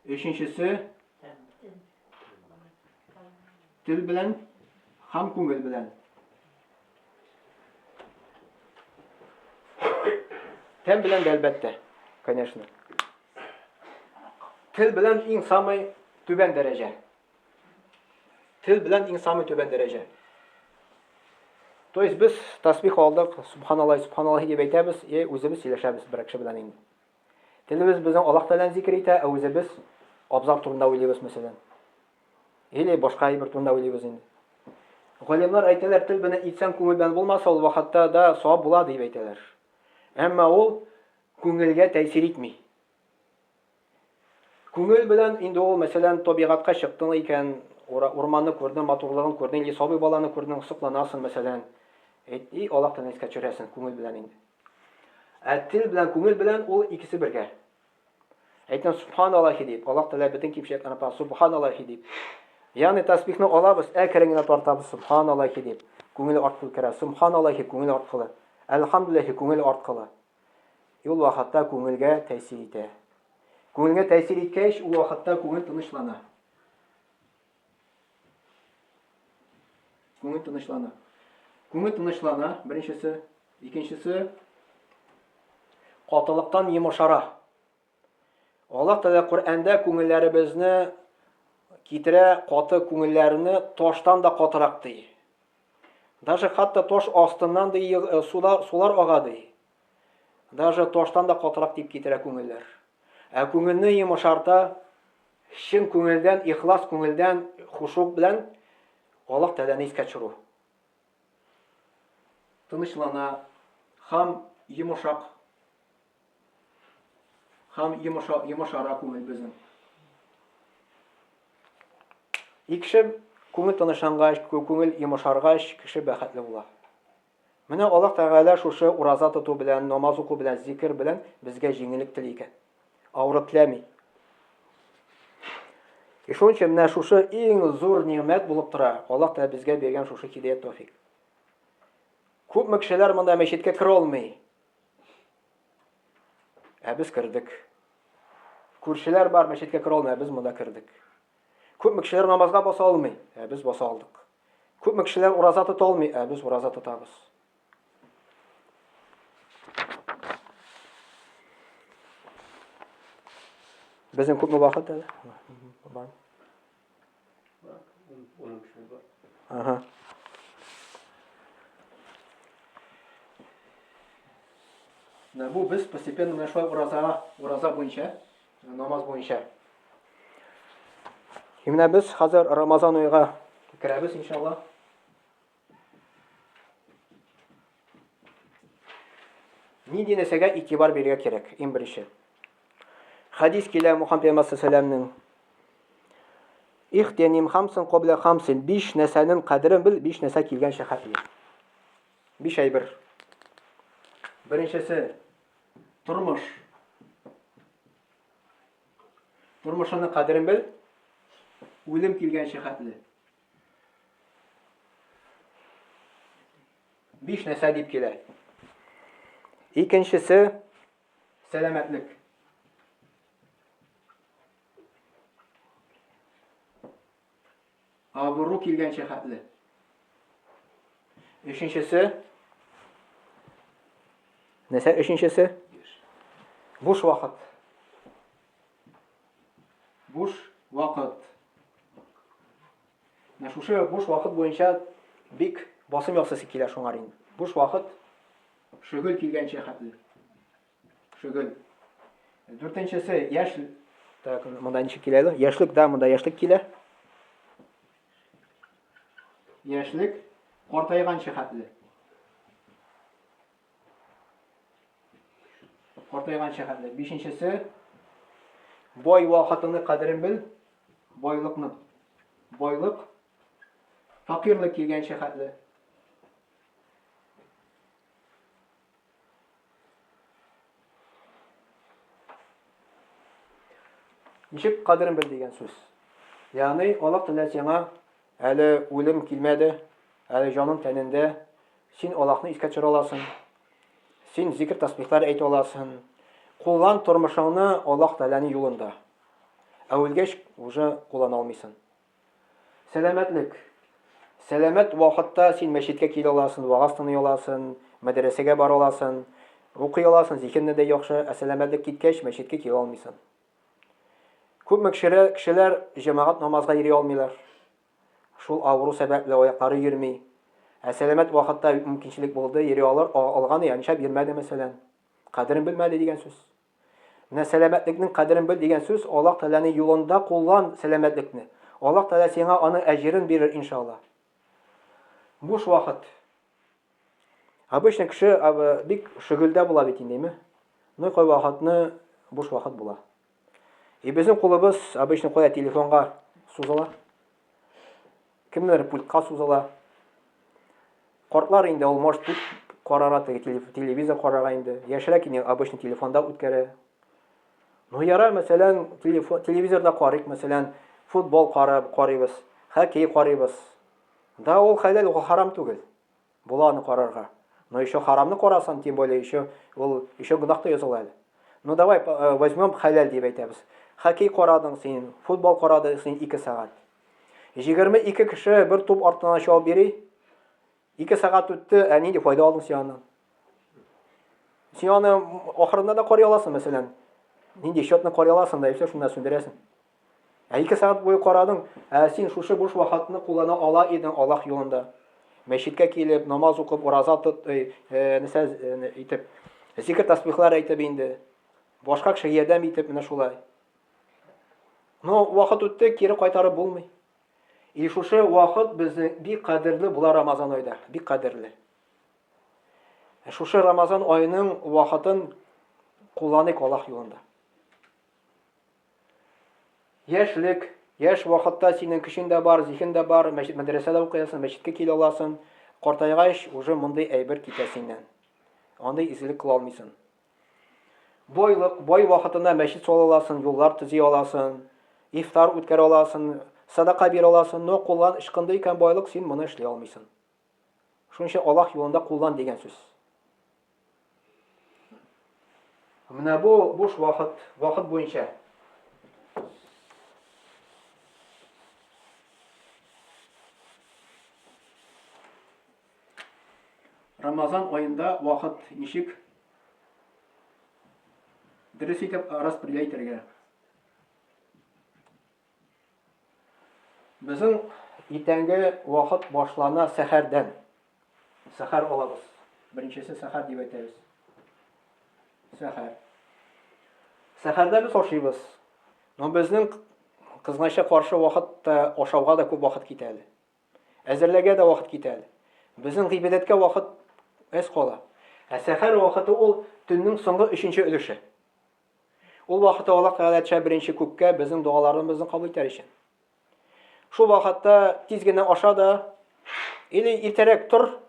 өченчесе тел белән һәм күңел белән. Тел белән дә әлбәттә, конечно. Тел белән иң самый түбән дәрәҗә. Тел белән иң самый түбән дәрәҗә. То есть без тасбих алдык, субханаллах, субханаллах дип әйтәбез, үзебез сөйләшәбез бер кеше белән инде. Телебез безнең Аллаһ Тәгаләне зикр итә, үзебез абзар турында уйлыйбыз мәсәлән. Или башка әйбер турында уйлыйбыз инде. Галимнар әйтәләр, тел белән итсәң күңел белән булмаса, ул вакытта да савап була дип әйтәләр. Әмма ул күңелгә тәэсир итми. Күңел белән инде ул мәсәлән табигатька чыктың икән, урманны күрдең, матурлыгын күрдең, или сабый баланы күрдең, сокланасың мәсәлән. И Аллаһ Тәгаләне искә төшерәсең күңел белән инде. Тел белән күңел белән ул икесе бергә. Әйтәм субханаллахи дип, Аллаһ Тәгалә бөтен кимчелекләрне пар субханаллахи дип. Ягъни тасбихны алабыз, әкрен тартабыз субханаллахи дип. Күңел арткылы керә, субханаллахи күңел арткылы. Әлхамдулиллахи күңел арткылы. Ул вакытта күңелгә тәэсир итә. Күңелгә тәэсир иткәч, ул вакытта күңел тынычлана. Күңел тынычлана. Күңел тынычлана, беренчесе, икенчесе катылыктан йомшара. Аллаһ Тәгалә Коръәндә күңелләребезне китерә, каты күңелләрне таштан да катырак ди. Даже хатта таш астыннан да сулар ага ди. Даже таштан да катырак дип китерә күңелләр. Күңелне йомшарта, чын күңелдән, ихлас күңелдән, хушук белән Аллаһ Тәгаләне искә төшерү. Тынычлана, һәм йомшак, һәм йомшара күңел безнең. Кеше күңел тынычлангач, күңел йомшаргач, кеше бәхетле була. Менә Аллаһ Тәгалә шушы ураза тоту белән, намаз уку белән, зикр белән безгә җиңеллек тели икән. Авырып теләми. Шуның өчен менә шушы иң зур нимәт булып тора. Аллаһ Тәгалә безгә биргән шушы һидаят тәүфик. Күпме кешеләр монда мәчеткә керә алмый. Без кердек. Күршеләр бар, мәчеткә керә алмый, без монда кердек. Күпме кешеләр намазга баса алмый, без баса алдык. Күпме кешеләр ураза тота алмый, без ураза тотабыз. Безнең күпме вакыт әле? Бар. Ага. Бу без постепенно менә шулай ураза буенча, намаз буенча. Менә без хәзер Рамазан айга керәбез иншаллах. Нинди нәрсәгә игътибар бирергә кирәк? Иң беренче. Хадис килә Мухаммад пәйгамбәр саллаллаһу Ихтеним хамсын кабла хамсин. 5 нәрсәнең кадерен бил, 5 нәрсә килгән шәһәтле. 5 әйбер. Беренчесе тормыш. Тормышның кадерен бил, үлем килгән шәһәтле. 5 нәрсә дип килә. Икенчесе сәламәтлек. Абыру килгән шәһәтле. Өченчесе нәрсә өченчесе? Буш вакыт. Буш вакыт. Шушы буш вакыт буенча бик басым ясасы килә шуңар инде. Буш вакыт шөгыль килгән шәһәтле. Шөгыль. Дүртенчесе яшьлек. Так, монда ничек килә? Яшьлек да, монда яшьлек килә. Яшьлек картайган шәһәтле. Картайган шәһәрле. Бишенчесе, бай вакытының кадерен бел, байлыкны. Байлык, факирлык килгән шәһәрле. Ничек кадерен бел дигән сүз. Ягъни Аллаһ Тәгалә сиңа әле үлем килмәде, әле җаның тәнендә, син Аллаһны искә төшерә аласың. Син зикр тасбихлар әйтә аласың. Куллан тормышыңны Аллаһ Тәгаләнең юлында. Әүлгәч уже куллана алмыйсың. Сәламәтлек. Сәламәт вакытта син мәчеткә килә аласың, вагыз тыңлый аласың, мәдрәсәгә бара аласың, укый аласың, зикерне дә яхшы, ә сәламәтлек киткәч мәчеткә килә алмыйсың. Күпме кешеләр җәмәгать намазга йөри алмыйлар. Шул авыру сәбәпле аяклары йөрми. Ә сәламәт вакытта мөмкинчелек булды, йөри алган, ягъни шәп йөрмәде мәсәлән. Кадерен белмәде дигән сүз. Менә сәламәтлекнең кадерен бел дигән сүз Аллаһ Тәгаләнең юлында куллан сәламәтлекне. Аллаһ Тәгалә сиңа аны әҗерен бирер иншаллах. Буш вакыт. Обычно кеше бик шөгыльдә була бит инде, ну кай вакытны буш вакыт була. И безнең кулыбыз обычно кая телефонга сузыла. Кемнәр пультка сузыла. Картлар инде ул может карара телевизор карага инде. Яшьрәк инде обычно телефонда үткәрә. Ну яра, мәсәлән, телевизорда карыйк, мәсәлән, футбол карыйбыз, хоккей карыйбыз. Да ул хәләл, ул харам түгел. Буланы карарга. Но еще харамны карасаң, тем более еще гынахта языла әле. Ну давай возьмем хәләл дип әйтәбез. Хоккей карадың син, футбол карадың син 2 сәгать. 22 кеше бер туп артына чабып бери. 2 сәгать үтте, ә нинди файда алдың син аннан? Син аны ахырында да карый аласың, мәсәлән. Нинди счетны карый аласың да, шунда сүндерәсең. Ә 2 сәгать буе карадың, ә син шушы буш вакытны куллана ала идең Аллаһ юлында. Мәчеткә килеп, намаз укып, ураза итеп, зикр тасбихлар әйтеп инде. Башка кешегә ярдәм итеп менә шулай. Но вакыт үтте, кире кайтарып булмый. И шушы вакыт безнең бик кадерле була Рамазан айда, бик кадерле. Шушы Рамазан айының вакытын кулланыйк Аллаһ юлында. Яшьлек, яшь вакытта синең көчең дә бар, зиһен дә бар, мәдрәсәдә укыясың, мәчеткә килә аласың. Картайгач уже мондай әйбер китә синнән. Андай изелек кыла алмыйсың. Байлык, бай вакытында мәчет сала аласың, юллар төзи аласың, ифтар үткәрә аласың, садака бирә аласың, но куллан ишкында икән байлык, син моны эшли алмыйсың. Шунча Аллаһ юлында куллан дигән сүз. Менә бу буш вакыт буенча. Рамазан айында вакыт ничек дөрес итеп распределять итәргә. Безнең итәнге вакыт башлана сәхәрдән. Сәхәр алабыз. Беренчесе сәхәр дип әйтәбез. Сәхәр. Сәхәрдә без ашыйбыз. Но безнең кызганча каршы вакытта ашауга да күп вакыт китә әле. Әзерләргә дә вакыт китә әле. Безнең гыйбадәткә вакыт әз кала. Ә сәхәр вакыты ул төннең соңгы 3нче өлеше. Ул вакытта Аллаһ Тәгалә төшә беренче күккә безнең дуаларыбызны кабул итәр өчен. Шул вакытта тиз генә аша да, или иртәрәк тор,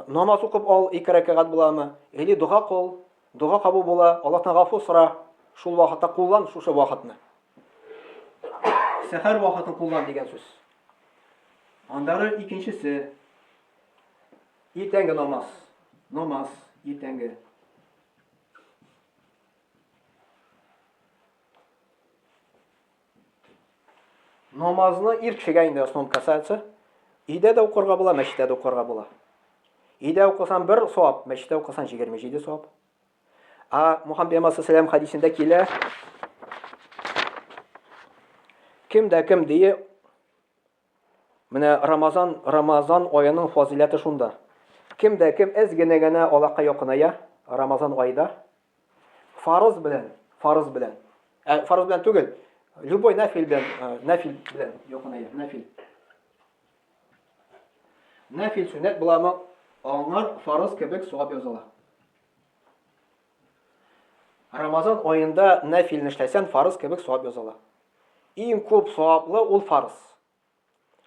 намаз укып ал, 2 рәкъәт буламы, или дуга кыл, дуга кабул була, Аллаһтан гафу сора. Шул вакытта куллан шушы вакытны. Сәхәр вакытын куллан дигән сүз. Андары икенчесе иртәнге намаз. Намаз иртәнге. Намазны ир кешегә инде основном касается. Өйдә дә укырга була, мәчеттә дә укырга була. Өйдә укысаң 1 савап, мәчеттә укысаң 27 савап. Мухаммед саллаллаху хадисендә килә. Кем дие, менә Рамазан аеның фазиләте шунда. Кем әз генә Аллаһка якыная Рамазан айда фарыз белән түгел, любой нафил белән якыная, нафил. Нафил сүннәт буламы, аңар фарыз кебек савап языла. Рамазан айында нәфилне эшләсәң, фарыз кебек савап языла. Иң күп саваплы ул фарыз.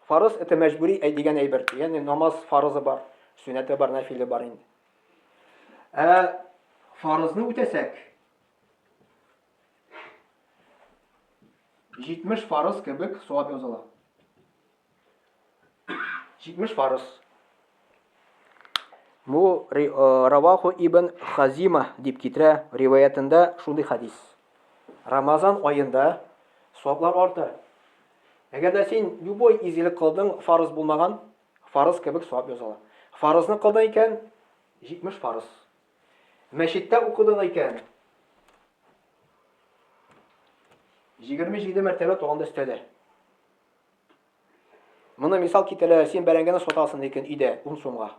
Фарыз это мәҗбүри дигән әйбер. Ягъни намаз фарызы бар, сөннәте бар, нәфиле бар инде. Фарызны үтәсәк, 70 фарыз кебек савап языла. 70 фарыз. Бу Раваху ибн Хазима дип китерә риваятында шундый хадис. Рамазан айында саваплар арта. Әгәр дә син любой изгелек кылдың, фарыз булмаган, фарыз кебек савап языла. Фарызны кылдың икән, 70 фарыз. Мәчеттә укыдың икән, 27 мәртәбә туганда өстәдә. Моны мисал китерә, син бәрәңгене сатасың икән өйдә 10 сумга.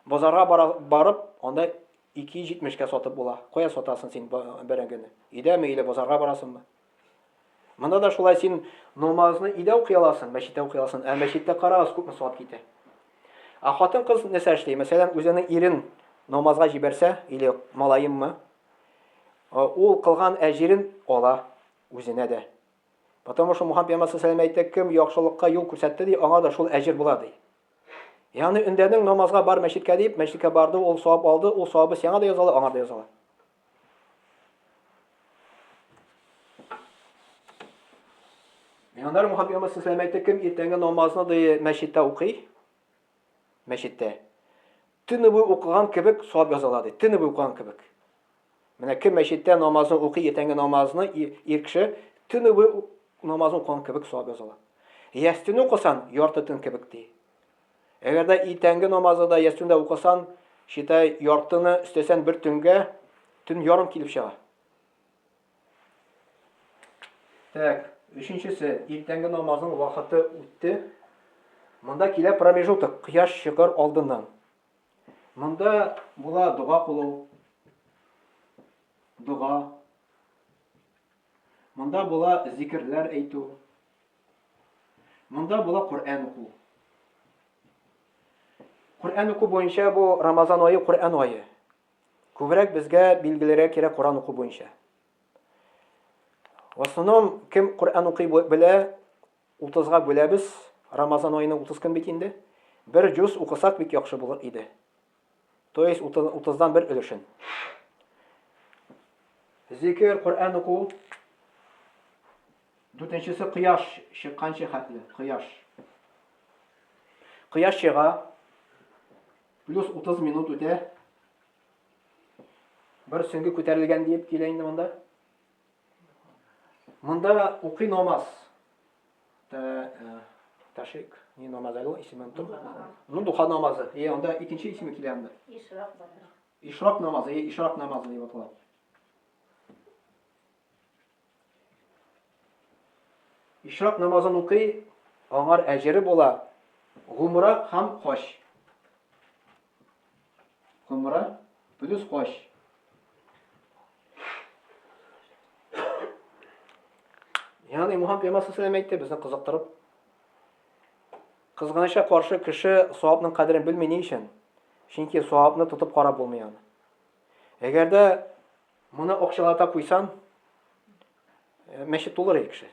Базарга барып, анда 2.70-кә сатып була. Кая сатасың син бәрәңгене? Өйдәме или базарга барасыңмы? Монда да шулай син намазны өйдә укый аласың, мәчеттә укый аласың, ә мәчеттә карагыз күпме савап китә. Хатын кыз нәрсә эшли? Мәсәлән, үзенең ирен намазга җибәрсә, или малаеммы, ул кылган әҗерен ала үзенә дә. Потому что Мухаммад пәйгамбәр саллаллаху алейһи ва саллям әйтте, кем яхшылыкка юл күрсәтте ди, аңа да шул әҗер була ди. Ягъни өндәнең намазга бар мәчеткә дип, мәчеткә барды, ул савап алды, ул савабы сиңа да языла, аңа да языла. Пәйгамбәр Мухаммад пәйгамбәр саллаллаху алейһи ва саллям әйтте, кем иртәнге намазны ди мәчеттә укый, мәчеттә төне буе укыган кебек савап языла ди, төне буе укыган кебек. Менә кем мәчеттә намазны укый, иртәнге намазны ир кеше төне буе намазны укыган кебек савап языла. Ястүне укысан, ярты төн кебек ди. Әгәр дә иртәнге намазы да ястүндә укысан, шитай яртыны өстәсән бер төнгә, төн ярым килеп чыга. Так, өченчесе, иртәнге намазның вакыты үтте. Монда килә промежуток, кояш чыгар алдыннан. Монда була дуга кылу. Дуга. Монда була зикрләр әйтү. Монда була Коръән уку. Коръән уку буенча бу Рамазан айы Коръән айы. Күбрәк безгә билгеләргә кирәк Коръән уку буенча. В основном кем Коръән укый белә, 30-га бүләбез. Рамазан айының 30 көн бит инде. Бер җүз укысак бик яхшы булыр иде. То есть 30-дан бер өлешен. Зикр, Коръән уку. Дүртенчесе кояш чыкканчы хәтле, кояш. Кояш чыга. Плюс 30 минут үтә. Бер сөңге күтәрелгән дип килә инде монда. Монда укый намаз. Ташик, не намаз әле, исемен тор. Ну, духа намазы. Анда икенче исеме килә анда. Ишрак намазы, ишрак намазы дип атала. Ишрак намазын укый, аңар әҗере була. Гумра һәм хаш. Гумра плюс хаш. Ягъни Мухаммад пәйгамбәр саллаллаху алейһи ва саллям әйтте, безне кызыктырып. Кызганычка каршы кеше савапның кадерен белми ни өчен? Чөнки савапны тотып карап булмый аны. Әгәр дә моны акчалата куйсан, мәчет тулыр кеше.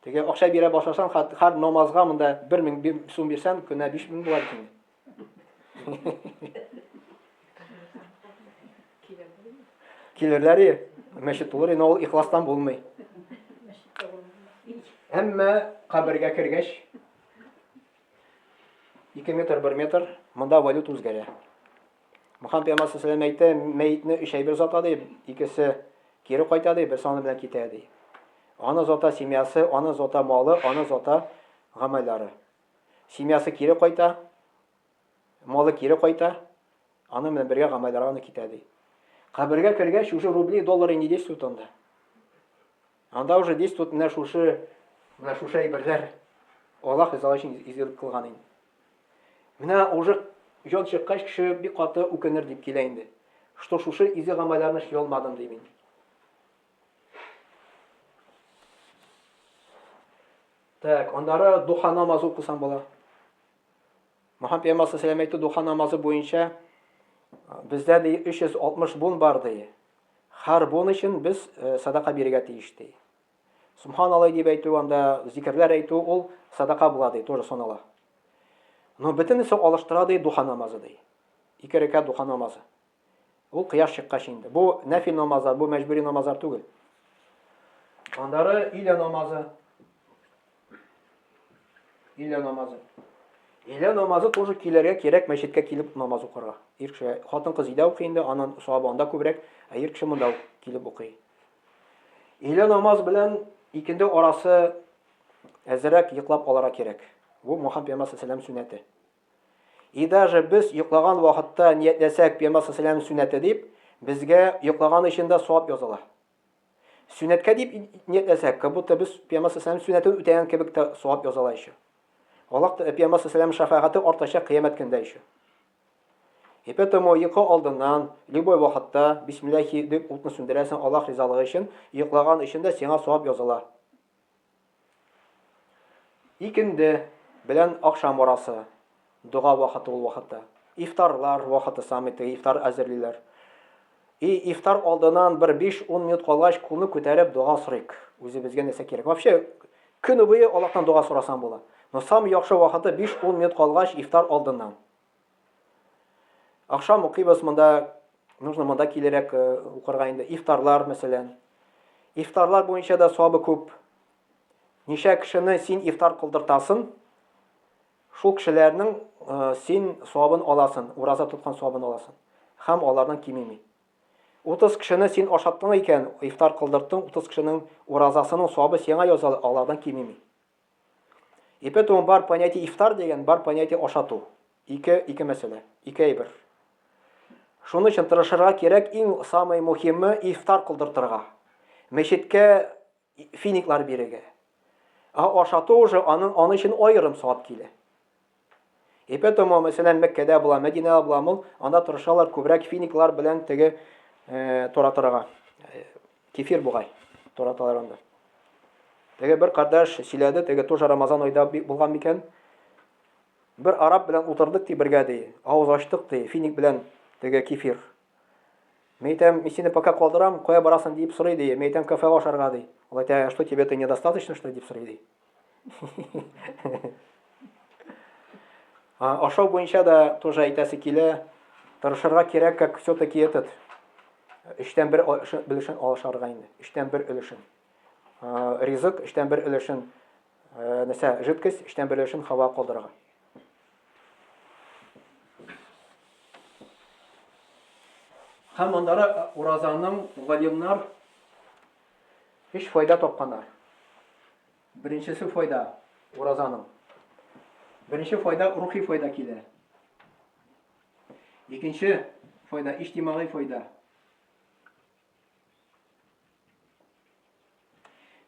Теге акча бирә башласаң, һәр намазга монда 1000 сум бирсәң, көнә 5000 булыр икән. Килерләр, мәчет тулыр, инде ул ихластан булмый. Әмма кабергә кергәч 2 метр, 1 метр, монда валют үзгәрә. Мөхәммәд пәйгамбәр саллаллаху алейһи ва саллям әйтте, мәйтне 3 ай бер зата ди, икесе кире кайта ди, бер саны белән китә ди. Аны зата семьясы, аны зата малы, аны зата гамәлләре. Семьясы кире кайта, малы кире кайта, аны белән бергә гамәлләре аны китә ди. Кабергә кергәч уже рубли, доллары не действуют анда. Анда уже действует менә шушы әйберләр. Аллаһ ризалыгы өчен изгелек кылган инде. Менә уже җан чыккач кеше бик каты үкенер дип килә инде. Что шушы изе гамәлләрне эшли алмадым дип инде. Так, ондары духа намазы укысаң була. Мөхәммәд пәйгамбәр саллаллаху алейһи ва саллям әйтте, духа намазы буенча бездә 360 бун бар ди. Һәр буны өчен без садака бирергә тиеш ди. Субханаллах дип әйтү, анда зикрләр әйтү, ул садака була ди, тоже санала. Но бөтенесе алыштыра ди духа намазы ди. 2 рәкәт духа намазы. Ул кыяш чыккач инде. Бу нәфил намазлар, бу мәҗбүри намазлар түгел. Андары илә намазы. Илә намазы. Илә намазы тоже килергә кирәк, мәчеткә килеп намаз укырга. Ир кеше, хатын-кыз илә укый инде, анын савабы анда күбрәк, ир кеше монда килеп укый. Илә намаз белән икенде арасы әзрәк йоклап алырга кирәк. Бу Мухаммад пәйгамбәр саллаллаһу алейһи сөннәте. И даже без йоклаган вакытта ниятләсәк пәйгамбәр саллаллаһу алейһи сөннәте дип, безгә йоклаган өчен дә савап языла. Сөннәткә дип ниятләсәк, будто без пәйгамбәр саллаллаһу алейһи сөннәтен үтәгән кебек тә савап языла ише. Аллаһ пәйгамбәр саллаллаһу алейһи шафагаты артача кыямәт көндә ише. И поэтому йокы алдыннан, любой вакытта бисмиллахи дип утны сүндерәсең Аллаһ ризалыгы өчен, йоклаган өчен дә сиңа савап языла. Икенде белән акшам арасы дуга вакыты ул вакытта. Ифтарлар вакыты саммиты, ифтар әзерлиләр. И ифтар алдыннан бер 5-10 минут калгач кулны күтәреп дуга сорыйк. Үзебезгә нәрсә кирәк? Вообще көне буе Аллаһтан дуга сорасаң була. Но сам яхшы вакыты 5-10 минут калгач ифтар алдыннан. Акшам укыйбыз монда, нужно монда килерәк укырга инде. Ифтарлар мәсәлән. Ифтарлар буенча да савабы күп. Ничә кешене син ифтар кылдыртасың? Шул кешеләрнең син савабын аласың, ураза тоткан савабын аласың. Һәм алардан кимеми. 30 кешене син ашаттың икән, ифтар кылдырттың, 30 кешенең уразасының савабы сиңа язылыр, алардан кимеми. И поэтому бар понятие ифтар дигән, бар понятие ашату. Ике мәсьәлә, ике әйбер. Шуның өчен тырышырга кирәк, иң самый мөһиме ифтар кылдыртырга. Мәчеткә финиклар бирергә. Ашату уже аны өчен аерым савап килә. И поэтому, мәсәлән, Мәккәдә була, Мәдинәдә була, анда тырышалар күбрәк финиклар белән теге торатырга. Кефир бугай тораталар анда. Теге бер кардәш сөйләде, теге тоже Рамазан айда булган микән? Бер араб белән утырдык ди бергә ди. Авыз ачтык ди, финик белән теге кефир. Мәйтәм, сине пока калдырам, кая барасың дип сорый ди. Мәйтәм, кафега ашарга ди. Ул әйтә, что тебе-то недостаточно, что дип сорый ди. Ашау буенча да тоже әйтәсе килә, тырышырга кирәк, как все-таки этот 3тән 1 өлешен алышарга инде. 3тән 1 өлешен. Ризык 3тән 1 өлешен, нәрсә, жидкость 3тән 1 өлешен һава калдырырга. Һәм андары уразаның галимнар 3 файда тапканнар. Беренчесе файда уразаның. Беренче файда рухи файда килә. Икенче файда иҗтимагый файда.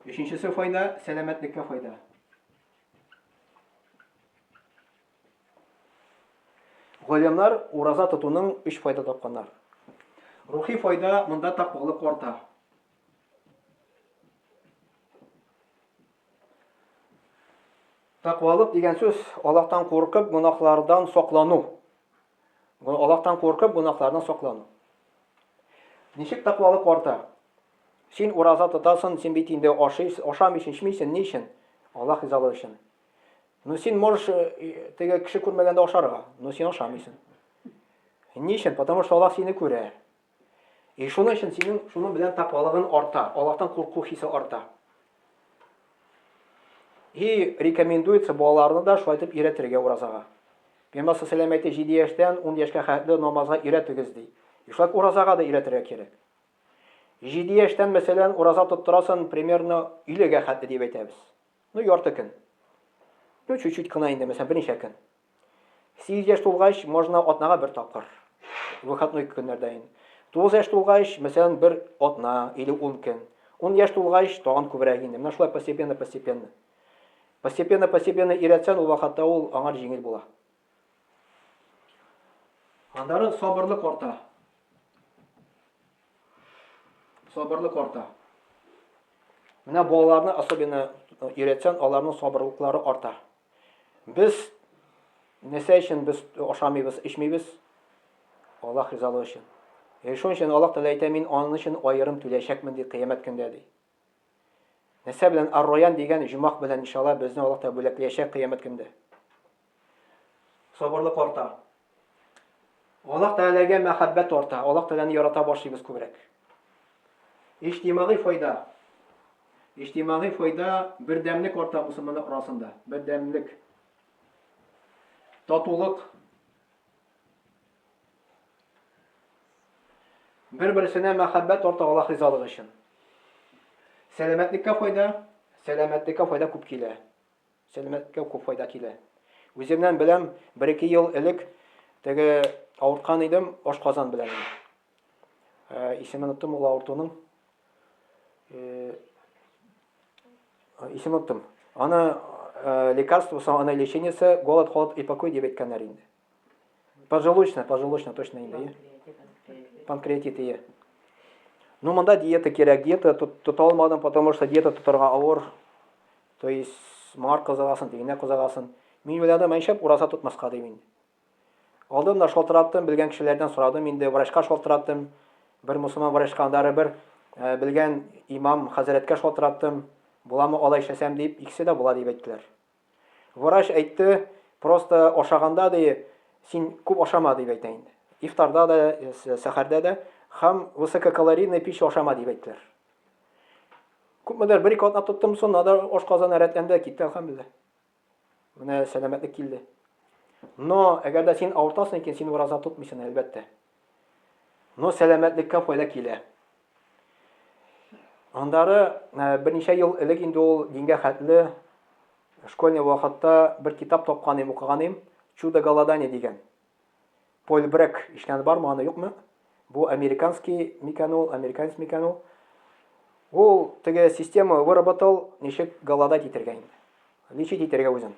Өченчесе файда сәламәтлеккә файда. Галимнар ураза тотуның 3 файда тапканнар. Рухи файда монда тақвалык арта. Тақвалык дигән сүз Аллаһтан куркып, гунахлардан саклану. Аллаһтан куркып, гунахлардан саклану. Ничек тақвалык арта? Син ураза тотасың, син бит инде ашамыйсың, эчмисең, ни өчен? Аллаһ ризалыгы өчен. Ну син можешь теге кеше күрмәгәндә ашарга, но син ашамыйсың. Ни өчен? Потому что Аллаһ сине күрә. И шуның өчен синең шуның белән тақвалыгың арта, Аллаһтан курку хисе арта. И рекомендуется балаларны да шулай итеп өйрәтергә уразага. Пәйгамбәр саллаллаһу алейһи 7 яшьтән 10 яшькә хәтле намазга өйрәтегез ди. Шулай уразага да өйрәтергә кирәк. 7 яшьтән мәсәлән ураза тоттырасың примерно 50-гә хәтле дип әйтәбез. Ну ярты көн. Ну чуть-чуть кына инде, мәсәлән, берничә көн. 8 яшь тулгач можно атнага бер тапкыр. Выходной көннәрдә инде. 9 яшь тулгач, мәсәлән, бер атна или 10 көн. 10 яшь тулгач тагын күбрәк инде. Менә шулай постепенно. Постепенно өйрәтсәң, ул вакытта ул аңар җиңел була. Андары сабырлык арта. Сабырлык арта. Менә балаларны особенно өйрәтсәң, аларның сабырлыклары арта. Без нәрсә өчен без ашамыйбыз, эчмибез? Аллаһ ризалыгы өчен. Şunun için Allah Teala ayta, men onun için ayırım төлeyecekmen diye kıyamet günde diye. Nese bilen Ar-Royan degan jumoq bilan inşallah bizni Allah Teala bo'laklashak kıyamet günde. Sabırlık orta. Allah Teala'ga muhabbet orta. Allah Teala'ni yarata başlayız ko'proq. İctimai foyda. İctimai foyda birdemlik orta Müslümanlar arasında. Birdemlik. Tatuluk. Bir-birisine muhabbet orta Allah rızalığı için. Selametlikka foyda. Selametlikka foyda ko'p kile. Selametlikka ko'p foyda kile. O'zimdan bilam 1-2 yil ilk tege avurtgan edim, oshqozon bilan. Ismini unutdim, u avurtuning. Ismini unutdim. Ana лекарство, ana лечениесі голод, холод и покой деп aytganlar endi. Поджелудочная, точно endi. Панкреатит ие. Ну, мында диета керек, диета тута алмадым, потому что диета тутырга авыр. То есть, мар кызыгасын, дегенә кызыгасын. Мин уйладым, әйшәп ураза тутмаска дим инде. Алдым да шалтыраттым, белгән кешеләрдән сорадым, инде врачка шалтыраттым. Бер мусульман врачкандары бер белгән имам хәзрәткә шалтыраттым. Буламы алай эшләсәм дип, икесе дә була дип әйттеләр. Врач әйтте, просто ашаганда да син күп ашама дип әйтә инде. Ифтарда да, сәхәрдә дә һәм высококалорийный пища ашама дип әйттеләр. Күпмедер 1-2 атна тоттым, сонда да ашказан рәтләнде, китте әлхәмдүлилләх. Менә сәламәтлек килде. Но әгәр дә син авыртасың икән, син ураза тотмыйсың әлбәттә. Но сәламәтлеккә файда килә. Андары берничә ел элек инде ул дингә хәтле школьный вакытта бер китап тапкан идем, укыган идем. Чудо голодания дигән. Поль Брек ишкән бармы, аны юкмы? Бу американский миканул. Ул теге система выработал, ничек голодать итәргә инде. Лечить итәргә үзен.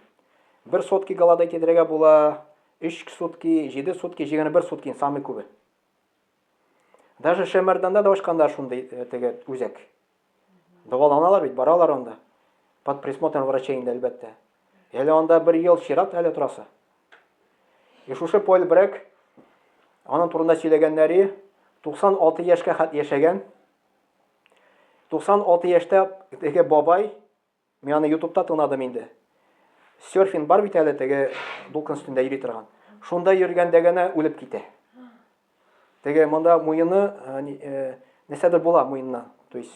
1 сутки голодать итәргә була, 3 сутки, 7 сутки, 21 сутки самый күбе. Даже Шәмәрдәндә дә ашканда шундый теге үзәк. Дәваланалар бит, баралар анда. Под присмотром врача инде әлбәттә. Әле анда 1 ел чират әле торасы. И шушы Поль Брек аның турында сөйләгәннәре 96 яшькә хәт яшәгән. 96 яшьтә теге бабай, мен аны YouTube'та тыңладым инде. Серфинг бар бит әле теге дулкын өстендә йөри торган. Шунда йөргәндә генә үлеп китә. Теге монда муены нәрсәдер була муенна. То есть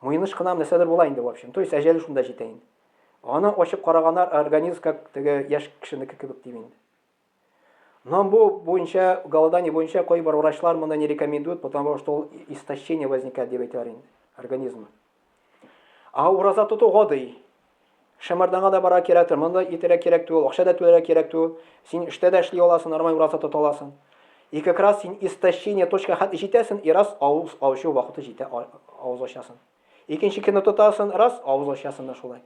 муены шкынам нәрсәдер була инде в общем. То есть әҗәле шунда җитә инде. Аны ачып караганнар, организм как теге яшь кешенеке кебек дип инде. Но бу буенча голодание буенча кайбер врачлар моны не рекомендуют, потому что истощение возникает дип әйтәләр инде организмы. А ураза тоту гадый. Шәмәрдәнгә дә бара кирәктер, монда итәргә кирәк түгел, акча да түләргә кирәк түгел. Син эштә дә эшли аласың, нормаль ураза тота аласың. И как раз син истощение точка хат җитәсен, и раз авыз ачу вакыты җитә, авыз ачасың. Икенче көнне тотасың, раз авыз ачасың да шулай.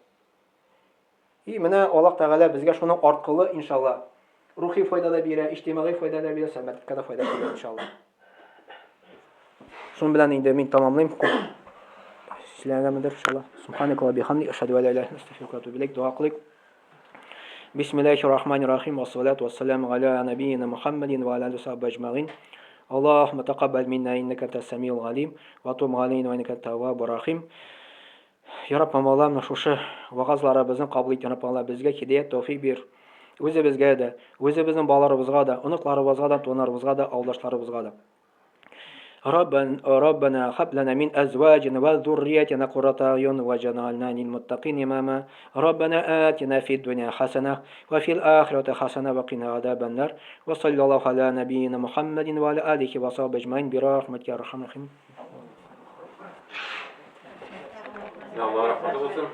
И менә Аллаһ Тәгалә безгә шуның арткылы иншалла рухи файда да бирә, иҗтимагый файда да бирә, сәламәтлеккә дә файда бирә иншалла. Шуның белән инде мин тамамлыйм. Силәгәмдер иншалла. Субханак ва бихамди ашһаду ан ла илаха илля анта астагфирука ва атубу илейк. Дуа кылыйк. Бисмиллахир-рахманир-рахим. Вассалату вассаламу аля набийина Мухаммадин ва аля алиhi ва сахбихи аджмаин. Аллаһумма тaqabbal минна иннака антас самиул алим ва туб алейна иннака ат-таввабур рахим. Я Рабб, Мавлам, шушы вагазларыбызны кабул ит, Раббым, безгә һидаят, тәүфик бир. Үзебезгә дә, үзебезнең балаларыбызга да, оныкларыбызга да, туганнарыбызга да, авылдашларыбызга да. ربنا هب لنا من أزواجنا وذرياتنا قرة أعين واجعلنا للمتقين إماما ربنا آتنا في الدنيا حسنة وفي الآخرة حسنة وقنا عذاب النار وصلى الله على نبينا محمد وعلى آله وصحبه أجمعين برحمتك يا أرحم الراحمين. Ya Allah rahmet olsun.